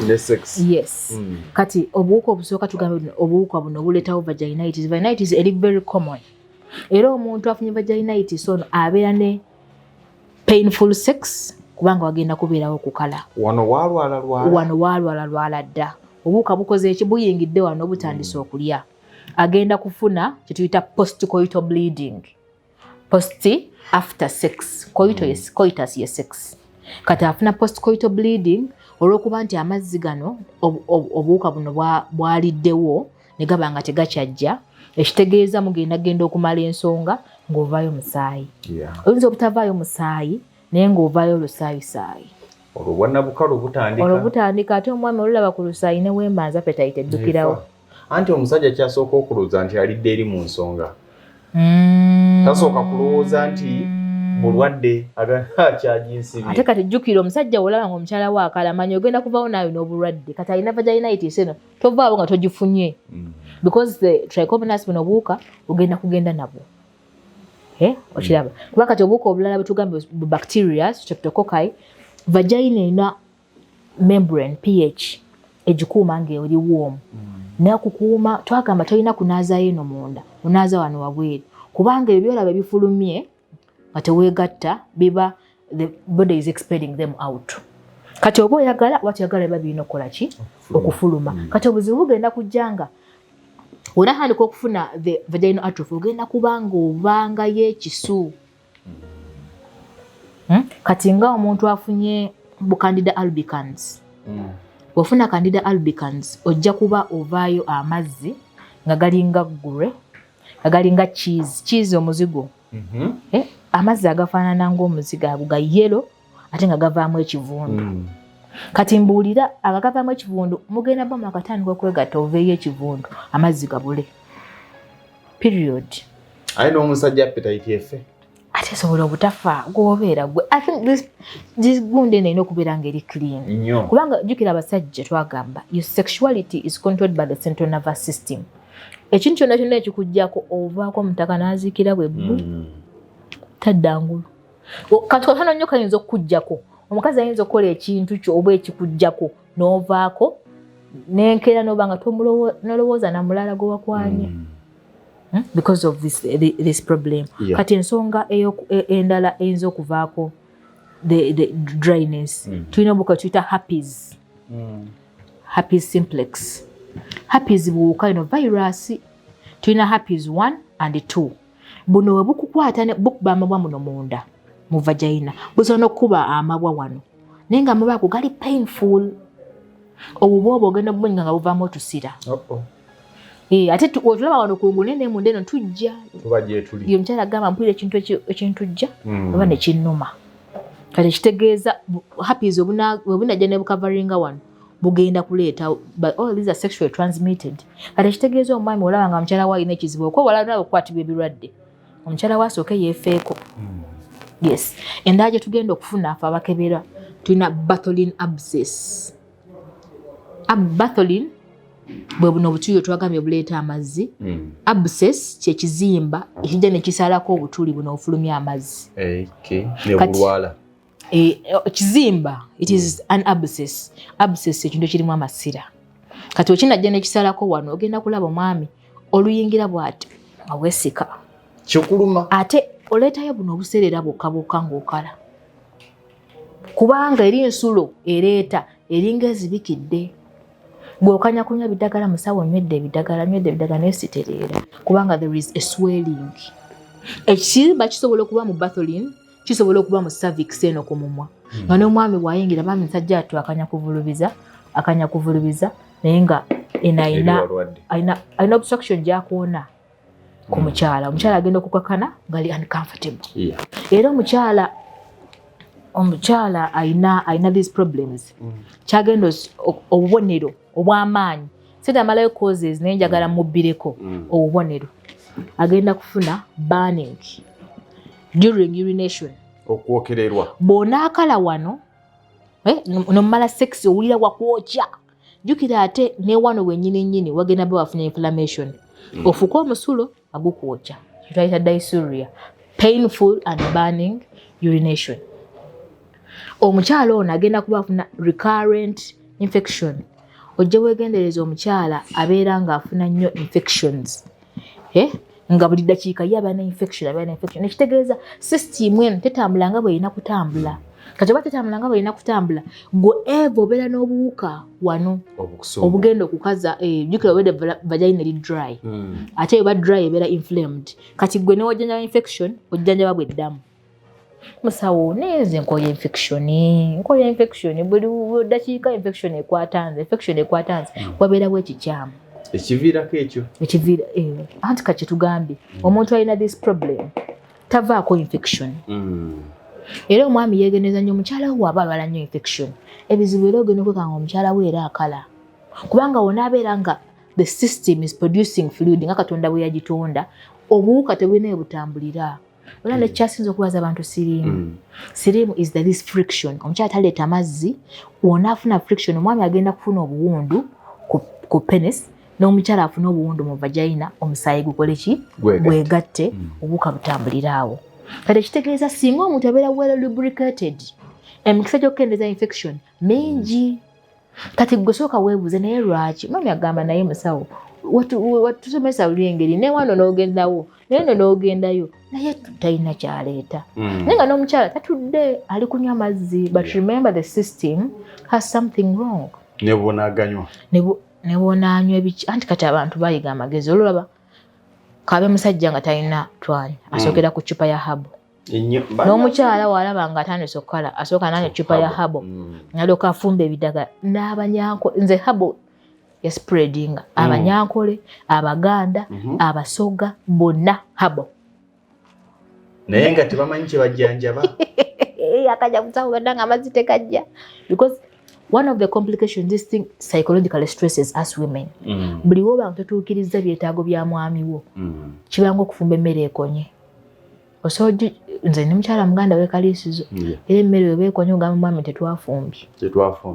ne sex. Yes. Kati obuwuka obusooka tugamba obuwuka buno buleetawo vaginitis. Vaginitis eri very common. Era omuntu afunye vaginitis ono abeera ne painful sex kubanga wagenda kubeerawo okukala. Wano waalwala dda. Obuwuka bukoze eki buyingidde wano butandise okulya. Agenda kufuna kye tuyita postcoital bleeding. After sex. Coitus ye sex. Kati afuna postcoital bleeding olw'okuba nti amazzi gano obuwuka buno bwaliddewo ne gaba nga tegakyajja. Ekitegeeza mugenda okumala ensonga ng'ovaayo musaayi. Oyinza obutavaayo musaayi naye ng'ovaayo olusaayisaayi. Olwo Nabukalu butandika ate omwami olulaba ku lusaayi ne wembanza appetite eddukirawo. Anti omusajja kyasooka okulowooza nti alidde eri mu nsonga. Tasooka kulowooza nti bulwadde akyaginsibye. Ate kati jjukira omusajja olaba ng'omukyala we akalamanya ogenda kuvaawo naawe n'obulwadde. Kati alina vaginitis eno tovaawo nga togifunye. Because the trichomonas buno obuwuka ogenda kugenda nabwo. Okiraba. Kuba kati obuwuka obulala bwe tugamba bacteria, streptococci, vagina erina membrane pH egikuuma ng'eri warm. Nakukuuma twagamba tolina kunaazaayo eno munda, onaaza wano wabweru. Kubanga ebyo byolaba ebifulumye nga teweegatta biba the body is expelling them out. Kati oba oyagala watayagala biba birina okukola ki? Okufuluma. Kati obuzibu bugenda kujjanga onahandika okufuna the vaginal atrophy ogenda kubanga obangayo ekisu. Kati nga omuntu afunye Candida albicans. Ofuna Candida albicans ojja kuba ovaayo amazzi nga galinga gure, nga galinga cheese omuzigo. Amazzi agafaanana ng'omuzigo ago ga yellow ate nga gavaamu ekivundu. Kati mbuulira agagavaamu ekivundu mugenda bamu akatandika okwegatta oveeyo ekivundu amazzi gabule. Period. Ayina omusajja appetite efe. Ate sobola obutafa gwobeera gwe. I think this gundi eno erina okubeera ng'eri clean. Kubanga jjukira abasajja twagamba your sexuality is controlled by the central nervous system. Ekintu kyonna kyonna ekikujjako ovaako omutaka n'aziikira bwe bbu taddangulu. Kati katono nnyo kayinza okukujjako. Omukazi ayinza okukola ekintu kyo oba ekikujjako n'ovaako n'enkeera n'oba nga nolowooza na mulala gwe wakwanye. Because of this problem. Kati ensonga endala eyinza okuvaako the dryness. Tulina obuwuka tuyita herpes. Herpes simplex. Herpes buwuka ino virus. Tulina herpes 1 and 2. Buno we bukukwata bukuba amabwa muno munda mu vagina. Busobola okuba amabwa wano. Naye nga amabwa ago gali painful. Obubwoba ogenda bubonye nga buvaamu otusira. Ate otulaba wano ku nene munda eno tujja. Tuba gye tuli. Ye omukyala agamba mpulira ekintu jja oba ne kinnuma. Kati kitegeeza herpes obunajja ne bukavaringa wano bugenda kuleeta but all these are sexually transmitted. Kati kitegeeza omwami olaba nga omukyala we alina ekizibu okwewala nabo okukwatibwa ebirwadde. Omukyala we asooke yeefeeko. Yes. Endala gye tugenda okufuna afe abakebera tulina Bartholin abscess. Bartholin bwe buno obutuli twagambye buleeta amazzi. Abscess kye kizimba ekijja ne kisalako obutuli buno ofulumya amazzi. Ne bulwala. Kizimba it is an abscess. Abscess ekintu kirimu amasira. Kati okinajja ne kisalako wano ogenda kulaba omwami oluyingira bw'ati awesika. Kikuluma. Ate oleetayo buno obuseerera bwokka ng'okala. Kubanga eri ensulo ereeta eringa ezibikidde. Bw'okanya kunywa biddagala musawo nywedde ebiddagala n'esitereera kubanga there is a swelling. Ekizimba kisobola okuba mu Bartholin, kisobola okuba mu cervix eno ku mumwa. Nga n'omwami bw'ayingira bami musajja atu akanya kuvulubiza naye nga ayina obstruction gy'akoona ku mukyala. Omukyala agenda okukakana ngali uncomfortable. Era omukyala ayina these problems. Kyagenda obubonero obw'amaanyi sitamalayo causes naye njagala mubbireko obubonero. Agenda kufuna burning during urination. Okwokererwa. Bw'onaakala wano nomala sex owulira wakwokya. Jjukira ate ne wano wennyini wagenda ba wafuna inflammation. Ofuka omusulo agukwokya. Kitwayita dysuria. Painful and burning urination. Omukyala ono agenda kuba afuna recurrent infection. Ojja weegendereza omukyala abeera ng'afuna nnyo infections. Nga buli ddakiika ye abeera infection. Nekitegeeza system eno tetambula nga bw'erina kutambula. Kati oba tetambula nga bw'erina kutambula, gwe eva obeera n'obuwuka wano obugenda okukaza. Jjukira obeera vagina eri dry. Ate eba dry ebeera inflamed. Kati gwe n'ojjanjaba infection ojjanjaba bw'eddamu. Musawo neze nkoye infection buli ddakiika infection ekwatanze wabeerawo ekikyamu. Ekiviirako ekyo. Anti kati tugambye omuntu alina this problem tavaako infection. Era omwami yeegeneza nnyo omukyala we aba alwala nnyo infection. Ebizibu era ogenda okwekanga omukyala we era akala. Kubanga wona abeera nga the system is producing fluid nga Katonda bwe yagitonda, obuwuka tebulina butambulira. Wala nekyasinza okubaza abantu siriimu. Siriimu is this friction. Omukyala taleeta mazzi, wona afuna friction. Omwami agenda kufuna obuwundu ku penis, n'omukyala afuna obuwundu mu vagina, omusaayi gukole ki? Gwegatte, obuwuka butambuliraawo. Kati ekitegeeza singa omuntu abeera well lubricated, emikisa gy'okukendeeza infection mingi. Kati gwe sooka weebuuze naye lwaki? Mwami agamba naye musawo watusomesa buli engeri ne wano n'ogendawo naye n'ogendayo naye talina kyaleeta. Naye nga n'omukyala tatudde ali kunywa mazzi. But remember the system has something wrong. Ne bw'onaaganywa. Ne bw'onaanywa ebiki. Anti kati abantu bayiga amagezi. Olulaba kabe musajja nga talina twanya asookera ku ccupa ya habo. N'omukyala walaba nga atandise okukala asooka n'anywa ccupa ya habo. N'alyoka afumba ebidagala n'abanyankole. Nze habo spreading abanyankole, abaganda, abasoga bonna habo. Naye nga tebamanyi kye bajjanjaba. Akajja musawo badanga amazzi tekajja. Because one of the complications, this thing psychologically stresses us women. Buli woba nga totuukiriza byetaago bya mwami wo. Kibanga okufumba emmere ekonye. Osoji nze ni mukyala muganda wekaliisizo. Era emmere we beekonye ogamba mwami tetwafumbye.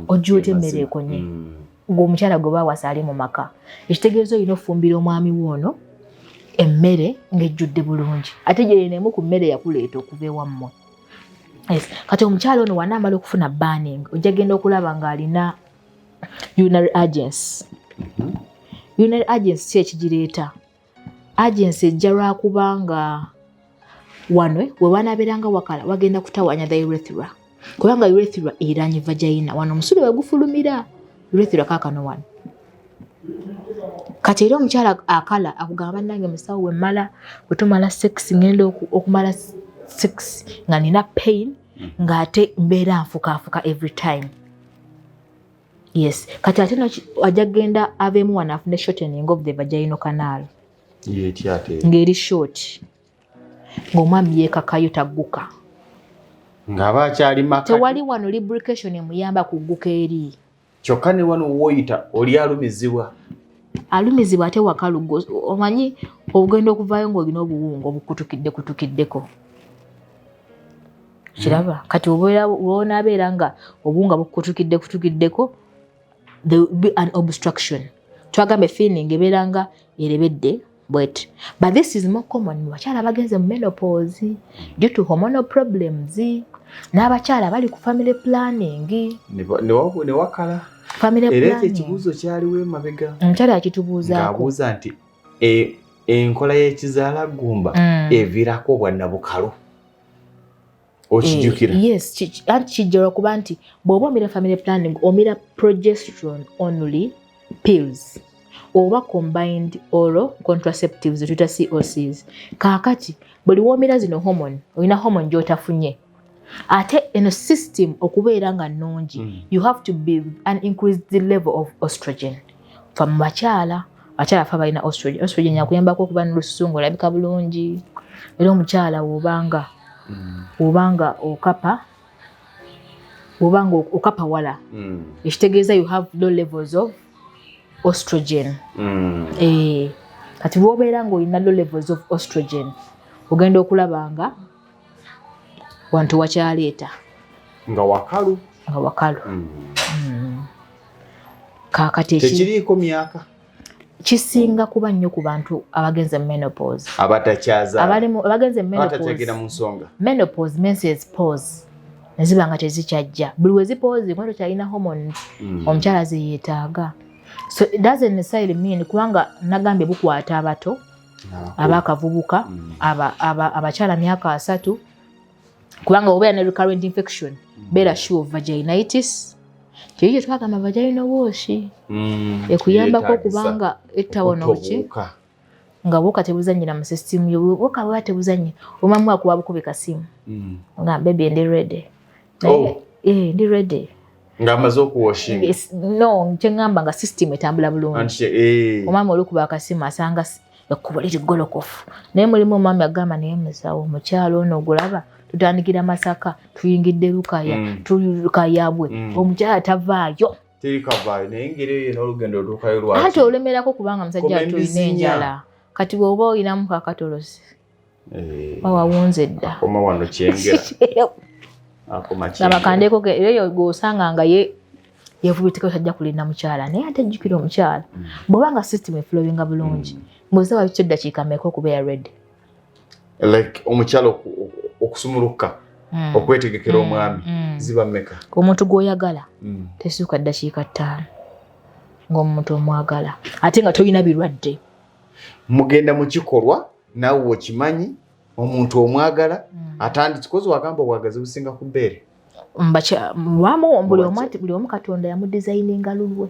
Ojuute emmere ekonye. Ng'omukyala gwe baawasa ali mu maka. Ekitegeeza olina ofumbira omwami woono emmere ng'ejjudde bulungi. Ate gye yenemu ku mmere yakuleeta okuva ewammwe. Kati omukyala ono wanaamala okufuna burning, ojja genda okulaba ng'alina urinary urgency. Urinary urgency ki ekigireeta? Urgency ejja lwakubanga wano we wanaabeeranga wakala wagenda kutawanya the urethra. Kubanga urethra eraanye vagina. Wano omusule we gufulumira. Urethra kaakano wano. Kati era omukyala akala akugamba nange musawo we mala bwe tumala sex ngenda okumala sex nga nina pain ng'ate mbeera nfukaafuka every time. Yes. Kati ate ajja genda aveemu wano afune shortening of the vaginal canal. Ng'eri short. Ng'omwami yeekakayo tagguka. Ng'aba akyali maka. Tewali wano lubrication emuyamba kugguka eri. Kyokka ne wano w'oyita oli alumizibwa. Alumizibwa ate wakalugo. Omanyi ogenda okuvaayo ng'olina obuwungu obukutukiddeko. Kiraba kati wonaabeera nga obuwunga bukutukiddeko, there will be an obstruction. Twagambe feeling ebeera nga erebedde bwet. But this is more common mu bakyala bagenze mu menopause due to hormonal problems. N'abakyala bali ku family planning. Ne wakala. Family planning. Era ekibuuzo kyaliwo emabega. Omukyala akitubuuzaako. Ng'abuuza nti enkola y'ekizaala ggumba eviirako obwa Nabukalu. Okijjukira? Yes, anti kijja lwakuba nti bw'oba omira family planning omira progesterone only pills oba combined oral contraceptives tuyita COCs. Kaakati buli w'omira zino hormone olina hormone gy'otafunye. Ate eno system okubeera nga nnungi you have to be an increased level of estrogen. fa mu bakyala fa balina estrogen. Estrogen yakuyambako okuba n'olususu ng'olabika bulungi. Era omukyala wobanga okapa wala. Ekitegeeza you have low levels of estrogen. Kati bw'obeera ng'olina low levels of estrogen ogenda okulaba nga wantu wakyaleeta nga wakalu. Kaakati tekiriiko myaka kisinga kuba nnyo ku bantu abagenze menopause. Abagenze menopause menses pause neziba nga tezikyajja. Buli we zipause mwero kyalina hormones omukyala zeyeetaaga. So it doesn't necessarily mean kubanga nagambye bukwata abato abakavubuka abakyala myaka 3 kubanga obeera ne recurrent infection beera sure of vaginitis. Kyo twagamba vagina wash ekuyambako kubanga ettawono ki nga boka tebuzanyira mu system yo boka bwa tebuzanyi omamu akuba bukube kasimu nga baby ndi ready ndi ready nga amaze okuwashing no nkyengamba nga system etambula bulungi omamu olukuba akasimu asanga yakuba liti golokofu naye mulimu omwami agamba naye musawo mukyalo ono ogulaba tutandikira Masaka tuyingidde Lukayabwe omukyala tavaayo terikavaayo naye ngeri n'olugendo olukayo lwaki ate olemerako kubanga musajja tulina enjala kati bw'oba olinamu kakatolosi wawunze dda akoma wano kyengera amakandeko eyo gosanga nga yevubitika tajja kulinda mukyala naye ate jjukira omukyala bw'obanga system eflowinga bulungi ng'ozaba bityo eddakiika mmeka okubeera ready like omukyala okusumuluka okwetegekera omwami ziba mmeka omuntu gw'oyagala tesituuka ddakiika 5 ng'omuntu omwagala ate nga tolina birwadde mugenda mu kikolwa naawe okimanyi omuntu omwagala atandikikozi wagamba obwagazi businga ku bbeere buli omu Katonda yamudesigninga lulwe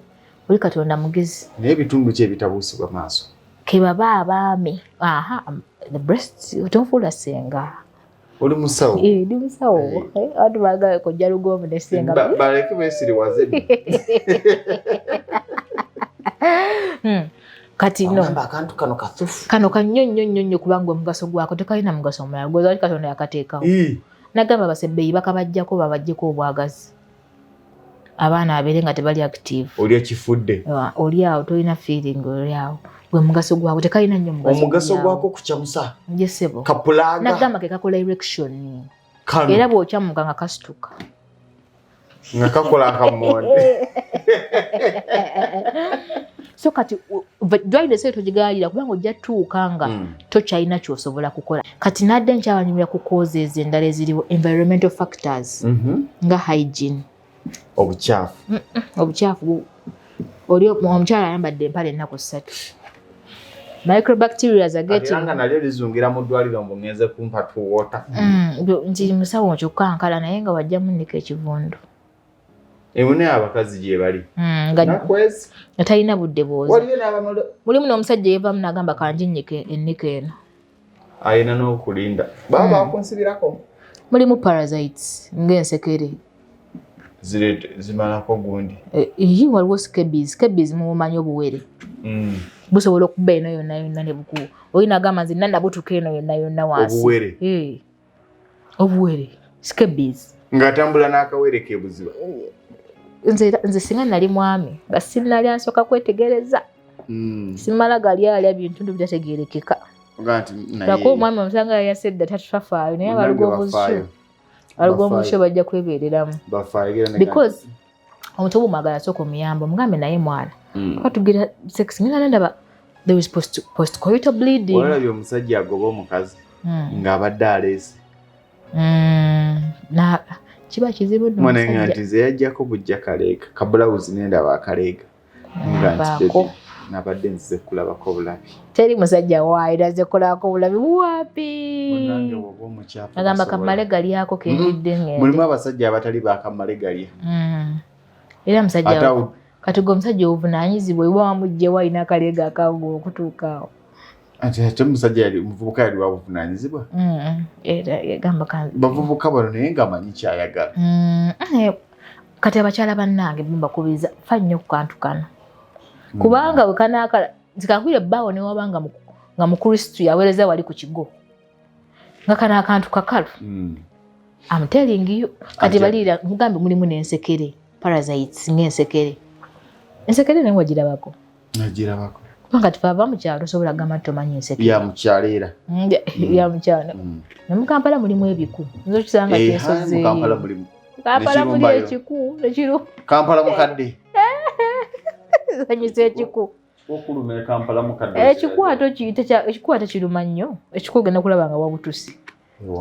buli Katonda mugezi naye ebitundu ki ebitabuusibwa maaso kebaba abaami the breast otonfuula senga oli musawo ndi musawo ati baga kojja lugomu ne senga baleke beesiriwaze kati no akantu kano kasufu kano kannyonnyo kubanga omugaso gwako tekalina mugaso omulala gwoza wali Katonda yakateekawo nagamba basebbeeyi bakabajjako babajjeko obwagazi abaana abeere nga tebali active oli ekifudde oli awo tolina feeling oli awo gwe mugaso gwako tekalina nnyo omugaso gwako kukyamusa njesebo kapulaga nagamba ke kakola erection era bw'okyamuka nga kasituka nga kakola akamonde so kati dwaire se tojigalira kubanga ojja tuuka nga tokyalina kyosobola kukola kati nadde nkyabanyumira ku causes endala eziriwo environmental factors nga hygiene obukyafu oli omukyala ayambadde empale ennaku 3 microbacteria nga nalyo lizungira mu ddwaliro mbu ngenze kumpa tuwota nti musawo kyokkankala naye nga wajjamu nnika ekivundu emune abakazi gye bali nakwezi nga talina budde bwoza mulimu n'omusajja yeevamu n'agamba kanjinyike ennika eno ayina n'okulinda baba bakunsibirako mulimu parasites ng'ensekere zimalako gundi waliwo scabies mumanyi obuwere busobola okuba eno yonna ne bukuwa olina agamba nze nannabutuka eno yonna wansi obuwere scabies ng'atambula n'akawere kebuziba nze singa nali mwami nga sinnali ansooka kwetegereza simala galya bintundu bitategerekeka lwako omwami omusanga yasedda tatutafaayo naye abaluga omusho bajja kwebeereramu because omuntu obumwagala sooka omuyamba omugambe naye mwana katugera sex ngenda nendaba there is postcoital bleeding olabye omusajja agoba omukazi ng'abadde aleese kiba kizibu mwana nti ze yajjako bujja kaleega kabulawuzi nendaba akaleega nga nti nabadde nzize kulabako obulabi teri musajja waayira ze kulabako obulabi wapi agamba kamale galyako keridde ngende mulimu abasajja abatali bakamale galya era musajja katuga omusajja obuvunaanyizibwa ewa wamujje wayina akaleega akangu okutuukaawo ate musajja yali muvubuka yali wabuvunaanyizibwa bavubuka bano naye ng'amanyi kyayagala kati abakyala bannange mbakubiriza fa nnyo ku kantu kano kubanga wekanakala zikakwire bawo ne wabanga nga mukristo yawereza wali ku kigo nga kana akantu kakalu. I'm telling you kati balira mugambe mulimu n'ensekere parasites ng'ensekere ne wagirabako kubanga tuva mu kyalo sobola gamba tomanyi ensekere ya mukyalera ya mukyalo ne mu Kampala mulimu ebiku nzo kisanga kyesoze mu Kampala mulimu ekiku nekiru Kampala mukadde anyise ekiku okulumira Kampala mukadde ekikwato kiruma nnyo ekiku ogenda kulaba nga wabutusi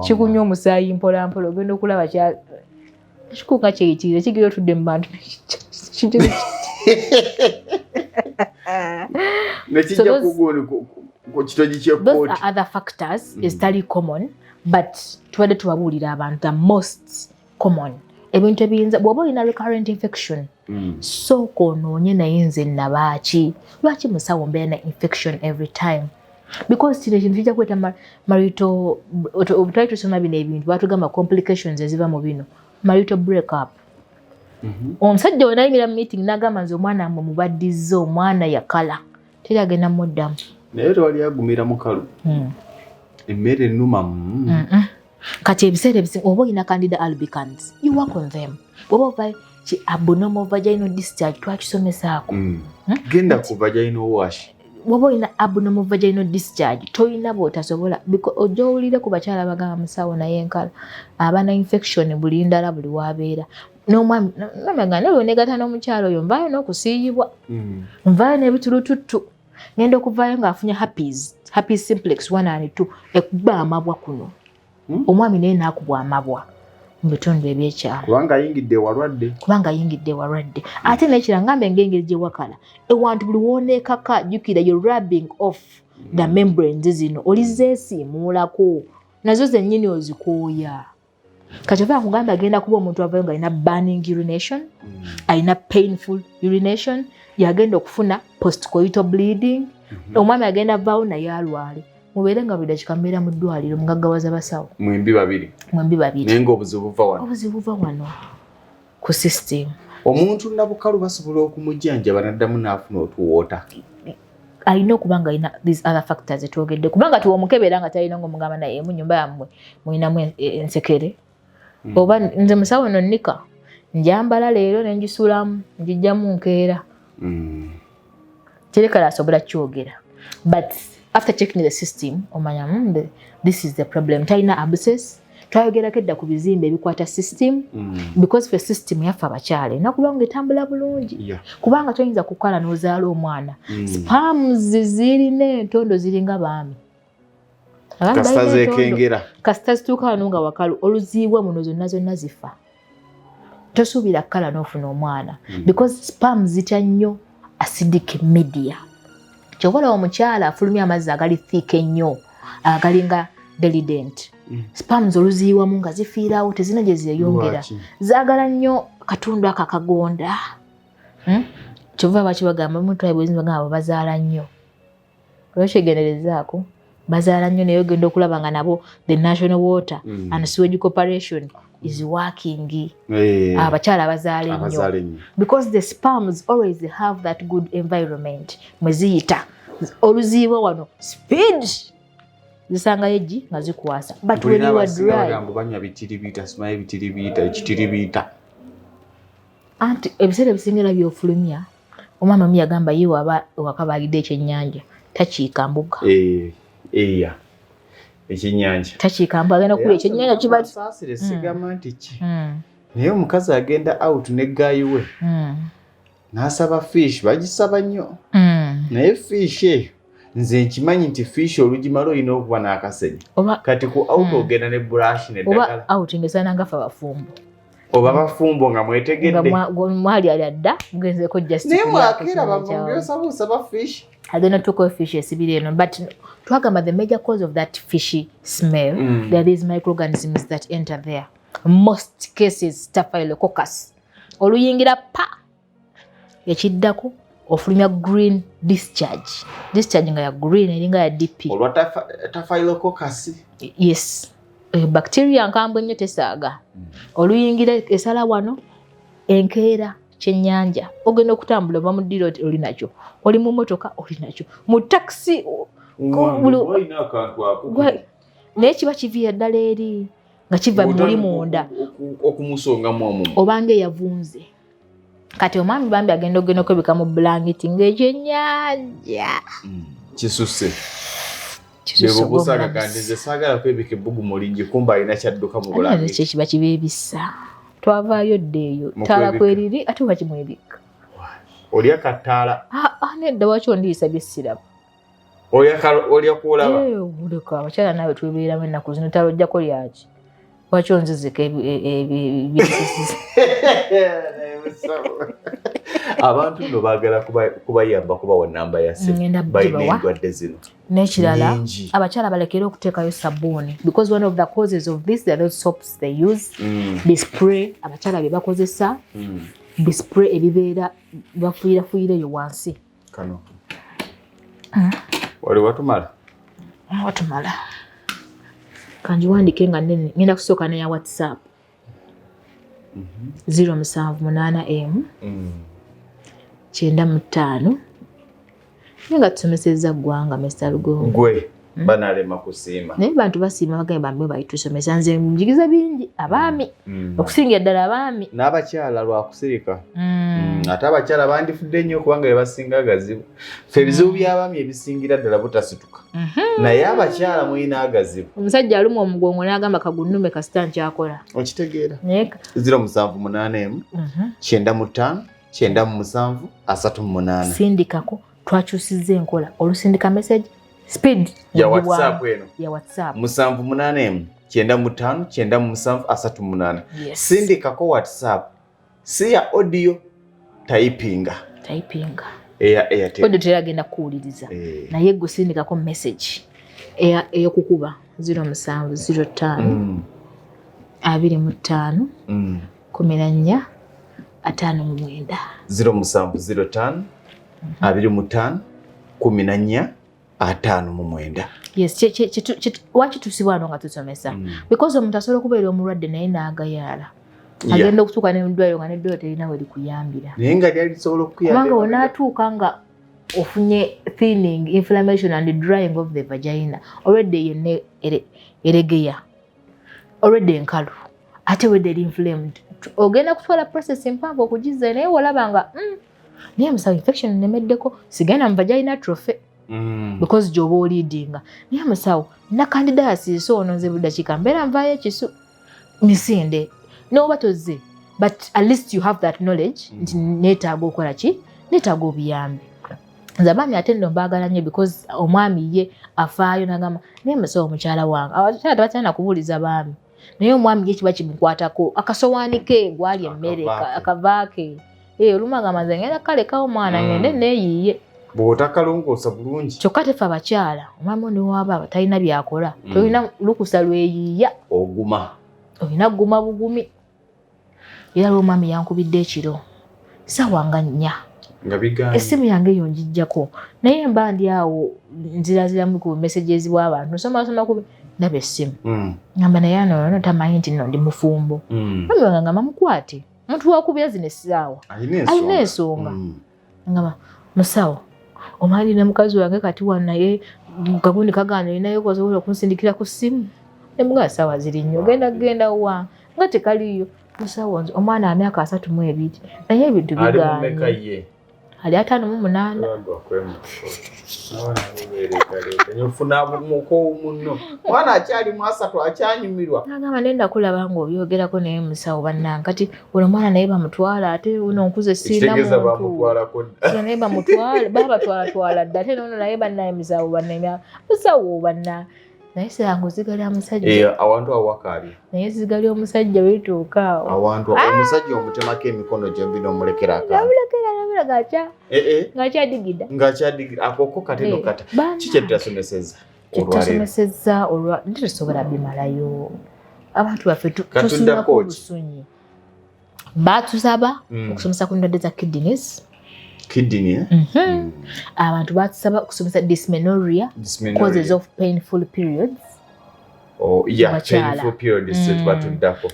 kikunywa omusaayi mpola mpola ogenda okulaba ekiku nga kyeyitire kigira otudde mu bantu nekijja kugoni ku kitogi ky'ekkooti. Those are other factors is very common but tubadde tubabuulira abantu the most common ebintu ebiyinza bw'oba olina recurrent infection sooka onoonye naye nze nabaaki lwaki musawo mbeera na infection every time because kino ekintu kijja kweta marital obutali tusoma bino ebintu batugamba complications eziva mu bino marital break up. Omusajja wena ayimira mu meeting n'agamba nze omwana mmwe mubaddiza omwana yakala teri agenda muddamu naye tewali agumira mukalu emmere ennuma kati ebiseera ebisinga oba olina candida albicans you work on them oba ova ki abnormal vaginal discharge twakisomesaako genda ku vaginal wash oba olina abnormal vaginal discharge toyina bw'otasobola ojja owulire ku bakyala bagamba musawo naye nkala abana infection buli ndala buli wabeera n'omwami namagana olwonegata n'omukyalo oyo nvaayo n'okusiiyibwa nvaayo n'ebitulututtu ngenda okuvaayo ng'afunye happy simplex 1 and 2 ekuba amabwa kuno omwami naye n'akubwa amabwa mu bitundu ebyekyalo kubanga ayingidde walwadde ate nekira ngambe ng'engeri gye wakala ewantu buli woonekaka jjukira you rubbing off the membranes zino olizeesiimuulako nazo zennyini ozikooya kati ova nkugamba agenda kuba omuntu avayo nga alina burning urination alina painful urination yagenda okufuna postcoital bleeding omwami agenda avaawo naye alwale mubeere nga buli dakika mbeera mu ddwaliro mugaggawaza basawo mwembi babiri naye ng'obuzibu buva wano ku system. Omuntu Nabukalu basobola okumujjanjaba n'addamu n'afuna otuwoota alina okuba nga alina these other factors etwogedde kubanga tiwomukebera nga talina ng'omugamba naye mu nnyumba yammwe mulinamu ensekere oba nze musawo nonnika njambala leero nenjisulamu njijjamu nkeera terekala asobola kyogera but after checking the system omanya this is the problem talina abscess twayogerako edda ku bizimbe ebikwata system because for system yaffe abakyala nakuba nga etambula bulungi kubanga toyinza kukala n'ozaala omwana spams zirina entondo ziringa baami kasita zituuka wano nga wakalu oluziibwa muno zonna zifa tosuubira kukala n'ofuna omwana because spams zitya nnyo acidic media kyobola omukyala afulumya amazzi agali thick ennyo agalinga delident spams oluziibwamu nga zifiirawo tezina gye zeeyongera zaagala nnyo katundu ako akagonda kyova bakibagamba mutwabwezibagamba bazaala nnyo olwekyegenderezaako bazaala nnyo naye ogenda okulaba nga nabo the national water and sewage corporation is working abakyala bazaala nnyo because the sperms always have that good environment mwe ziyita oluziibwa wano speed zisangayo eggi nga zikwasa but when you are dry banywa bitiribita simaye bitiribita ekitiribiita anti ebiseera ebisingira byofulumya omwami mu yagamba ye waba wakabaagidde ekyennyanja takiika mbuga eya ekyennyanja takiika mbuga agenda kuba ekyennyanja kibasaasire sigamba nti ki naye omukazi agenda out ne gaayi we n'asaba fish bagisaba nnyo naye fish eyo nze nkimanyi nti fish olugimala olina okuba n'akasenya kati ku out ogenda ne brush n'eddagala oba out ngesana ngafe abafumbo oba bafumbo nga mwetegedde mwali ali adda mugenzeko justice naye mwakera bavumbyosabuusa fish agenda tuko fish esibiri eno but twagamba the major cause of that fishy smell there are these microorganisms that enter there most cases staphylococcus oluyingira pa ekiddako ofulumya green discharge nga ya green eringa ya DP olwa staphylococcus yes bacteria nkambwe nnyo tesaaga oluyingira esala wano enkeera kyennyanja ogenda okutambula ova mu ddiro oli nakyo oli mu motoka oli nakyo mu takisi naye kiba kiviira ddala eri nga kiva muli munda okumusongamu omwo obanga eyavunze kati omwami bambi agenda ogenda okwebika mu bulangiti ng'ekyennyanja kisuse bwebugusanga kandi nze saagala kwebika ebbugumu lingi kumba alina kyadduka mu bulangiti kyekiba kibeebisa twavaayo dde eyo taala kweriri ate wakimwebika olya kataala nedda waki ondiyisa byessiraba olya kuolaba oleka abakyala naawe twebeeramu ennaku zino talojjako lyaki waki onzizika ebyesisiza abantu nno baagala kubayamba kubawa namba ya ssimu balina endwadde zino n'ekirala abakyala balekere okuteekayo sabbuuni because one of the causes of this are those soaps they use bispray abakyala bye bakozesa bispray ebibeera bafuuyirafuuyireyo wansi kano wali watumala kanjiwandike nga nene ngenda kusooka neya WhatsApp 078M 95 nga tusomesezza ggwanga Mr. Lugongo gwe banalema kusiima naye bantu basiima bagamba bamwe bayitusomesa nze njigiza bingi abaami okusingira ddala abaami n'abakyala lwakusirika ate abakyala bandifudde nnyo kubanga bebasinga agazibu fe ebizibu by'abaami ebisingira ddala butasituka naye abakyala mulina agazibu omusajja aluma omugongo n'agamba kagunnume kasita nkyakola okitegeera 078M 95 97 38 sindikako twakyusizza enkola olusindika message speed ya WhatsApp eno ya WhatsApp 78M 95 97 38 sindikako WhatsApp si ya audio typinga audio teragenda kuwuliriza naye gusindikako message eyokukuba 0705 25 14 59 0705 25 14 59 yes waki tusibwano nga tusomesa because omuntu asobola okubeera omulwadde naye n'agayaala agenda okutuuka n'eddwaliro nga n'eddwaliro terina we likuyambira naye nga lyali lisobola okukuyambira kubanga onaatuuka nga ofunye thinning inflammation and drying of the vagina already yenne eregeya already enkalu ate wedde eri inflamed ogenda kutwala process empanvu okugiza naye olaba nga naye musawo infection nemeddeko sigenda mu vagina trophy because gyoba oliidinga naye musawo nakandidiasis ononze budakiika mbeera nvaayo ekisu misinde noba tozze but at least you have that knowledge nti neetaaga okola ki neetaaga obuyambi nze abaami ate nno mbaagala nnyo because omwami ye afaayo nagamba naye musawo omukyala wange abakyala tebakyalina kubuuliza baami naye omwami ye kiba kimukwatako akasowaani ke gwali emmere akavaake oluma agamba nze ngenda kalekawo omwana ngende neeyiiye bw'otakalongoosa bulungi kyokka tefe abakyala omwami oniwaaba talina byakola tolina lukusa lweyiiya olina guma bugumi era lwomwami yankubidde ekiro sawa nga 4 essimu yange eyo njijjako naye mba ndi awo nziraziramu ku messages bw'abantu nsoma ku ndaba essimu ngamba naye ano tamanyi nti nno ndi mufumbo mami wange ngamba mukwate omuntu wakubira zino essaawa alina ensonga ngamba musawo omwali ne mukazi wange kati wanaye kagundi kagano inayo kosobola okunsindikira ku ssimu nemuga sawa ziri nnyo genda wa nga tekaliyo musawo omwana amyaka 32 naye ebintu biganye ali 58 mwana akyali mu 3 akyanyumirwa nagamba nenda kulaba ng'obyogerako naye musawo bannange kati ono mwana naye bamutwala ate uno nkuze siina muntu naye bamutwala babatwalatwala dda ate nono naye bannaye musawo bannaye musawo banna naye sirango zigalya musajja awantu awakali naye zigalya omusajja bituuka awo awantu omusajja omutemako emikono gyombi n'omulekera akantu ngakyadigida akoko kateno kata kiki etutasomesezza olwa ntitusobola bimalayo abantu baffe tusunako obusunyi batusaba okusomesa ku ndwadde za kidneys abantu batusaba okusomesa dysmenorrhea causes of painful periods painful periods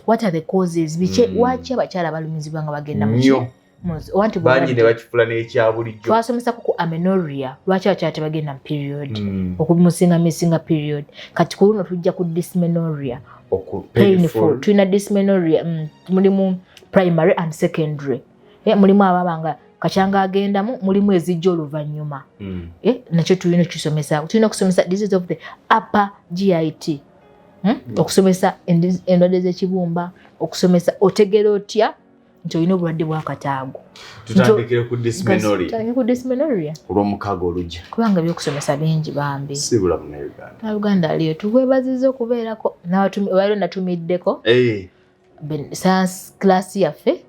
what are the causes waki abakyala balumizibwa nga bagenda mu bangi ne bakifula n'ekya bulijjo. Twasomesako ku amenorrhea lwaki abakyala tebagenda mu period okumusinga period kati ku luno tujja ku dysmenorrhea painful. Tulina dysmenorrhea mulimu primary and secondary. Mulimu ababanga kakyanga agendamu, mulimu ezijja oluvannyuma. Nakyo tulina okukisomesa. Tulina okusomesa disease of the upper GIT. Okusomesa endwadde z'ekibumba, okusomesa otegera otya nti olina obulwadde bwa kataago. Tutandikire ku dysmenorrhea. Tutandikire ku dysmenorrhea. Olw'omukago olujja. Kubanga by'okusomesa bingi bambi. Si bulamu ne Uganda. Na Uganda aliyo tugwebaziza okubeerako. Waliwo natumiddeko. Science class yaffe.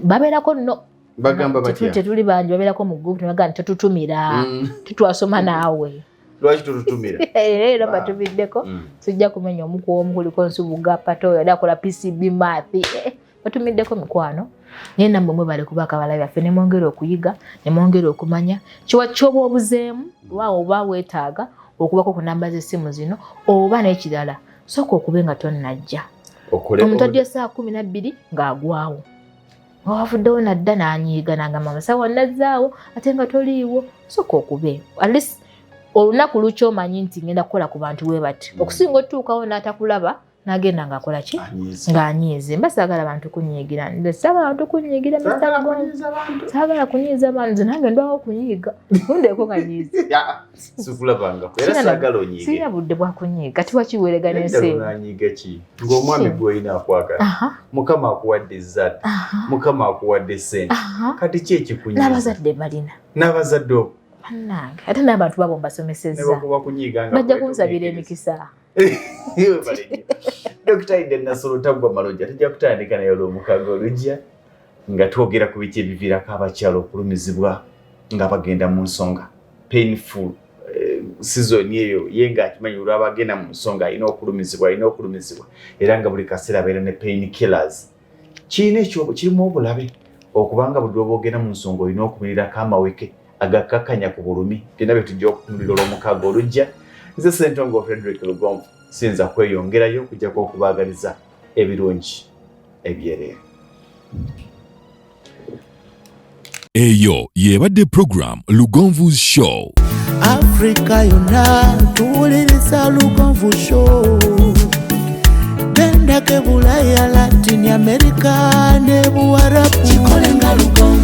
Babeerako nno. Bagamba batya. Tetuli bangi babeerako mu group nebagamba tetutumira. Tutwasoma naawe. Lwaki tututumira? Era batumiddeko. Tujja kumenya omukuomu kuliko nsubuga pato yali akola PCB math. Batumiddeko mikwano. Naye nammwe mwebale kuba akabala byaffe ne mwongera okuyiga, ne mwongera okumanya. Kiwaky'oba obuzeemu, oba weetaaga okubako ku namba z'essimu zino, oba n'ekirala. Sooka okube nga tonnajja. Omuntu ajja essaawa 12 ng'agwawo. Wavuddewo nadda n'anyiiga n'agamba amasawo nazzaawo ate nga toliiwo. Sooka okube. At least olunaku lukyo omanyi nti ngenda kukola ku bantu bwe bati. Okusinga otuukawo n'atakulaba n'agenda ng'akola ki? Ng'anyiize. Mba saagala bantu kunyiigira. Saagala bantu kunyiigira. Saagala kunyiiza bantu. Nange ndwawo kunyiiga. Ndeeko nga nyiize. Sikulabanga. Era saagala onyiige. Sirina budde bwa kunyiiga. Kati wakiweerega n'ensi. Nyiiga ki? Ng'omwami gw'olina akwagala. Mukama akuwadde ezzadde. Mukama akuwadde ssente. Kati ki ekikunyiiza? N'abazadde balina. N'abazadde Bannange. Ate n'abantu babo mbasomesezza. Bajja kunsabira emikisa. Dr. Eden Nasolo Tabwa Malojja tujja kutandika naye olw'omukago olujja nga twogera ku biki ebiviirako abakyala okulumizibwa nga bagenda mu nsonga painful season eyo ye nga akimanyi olw'abagenda mu nsonga alina okulumizibwa era nga buli kaseera abeera ne pain killers. Kiina ekyo kirimu obulabe okubanga buli lw'oba ogenda mu nsonga olina okumirirako amaweke agakkakkanya ku bulumi. Byonna bye tujja okutunuulira olw'omukago olujja. Nze Ssentongo Frederick Lugomvu sinza kweyongerayo kujjako okubaagaliza ebirungi ebyereere. Eyo yebadde program Lugomvu's Show. Africa yonna tuwuliriza Lugomvu Show. Benda ke Bulaya, Latin America ne Buwarabu. Chikolenga Lugomvu.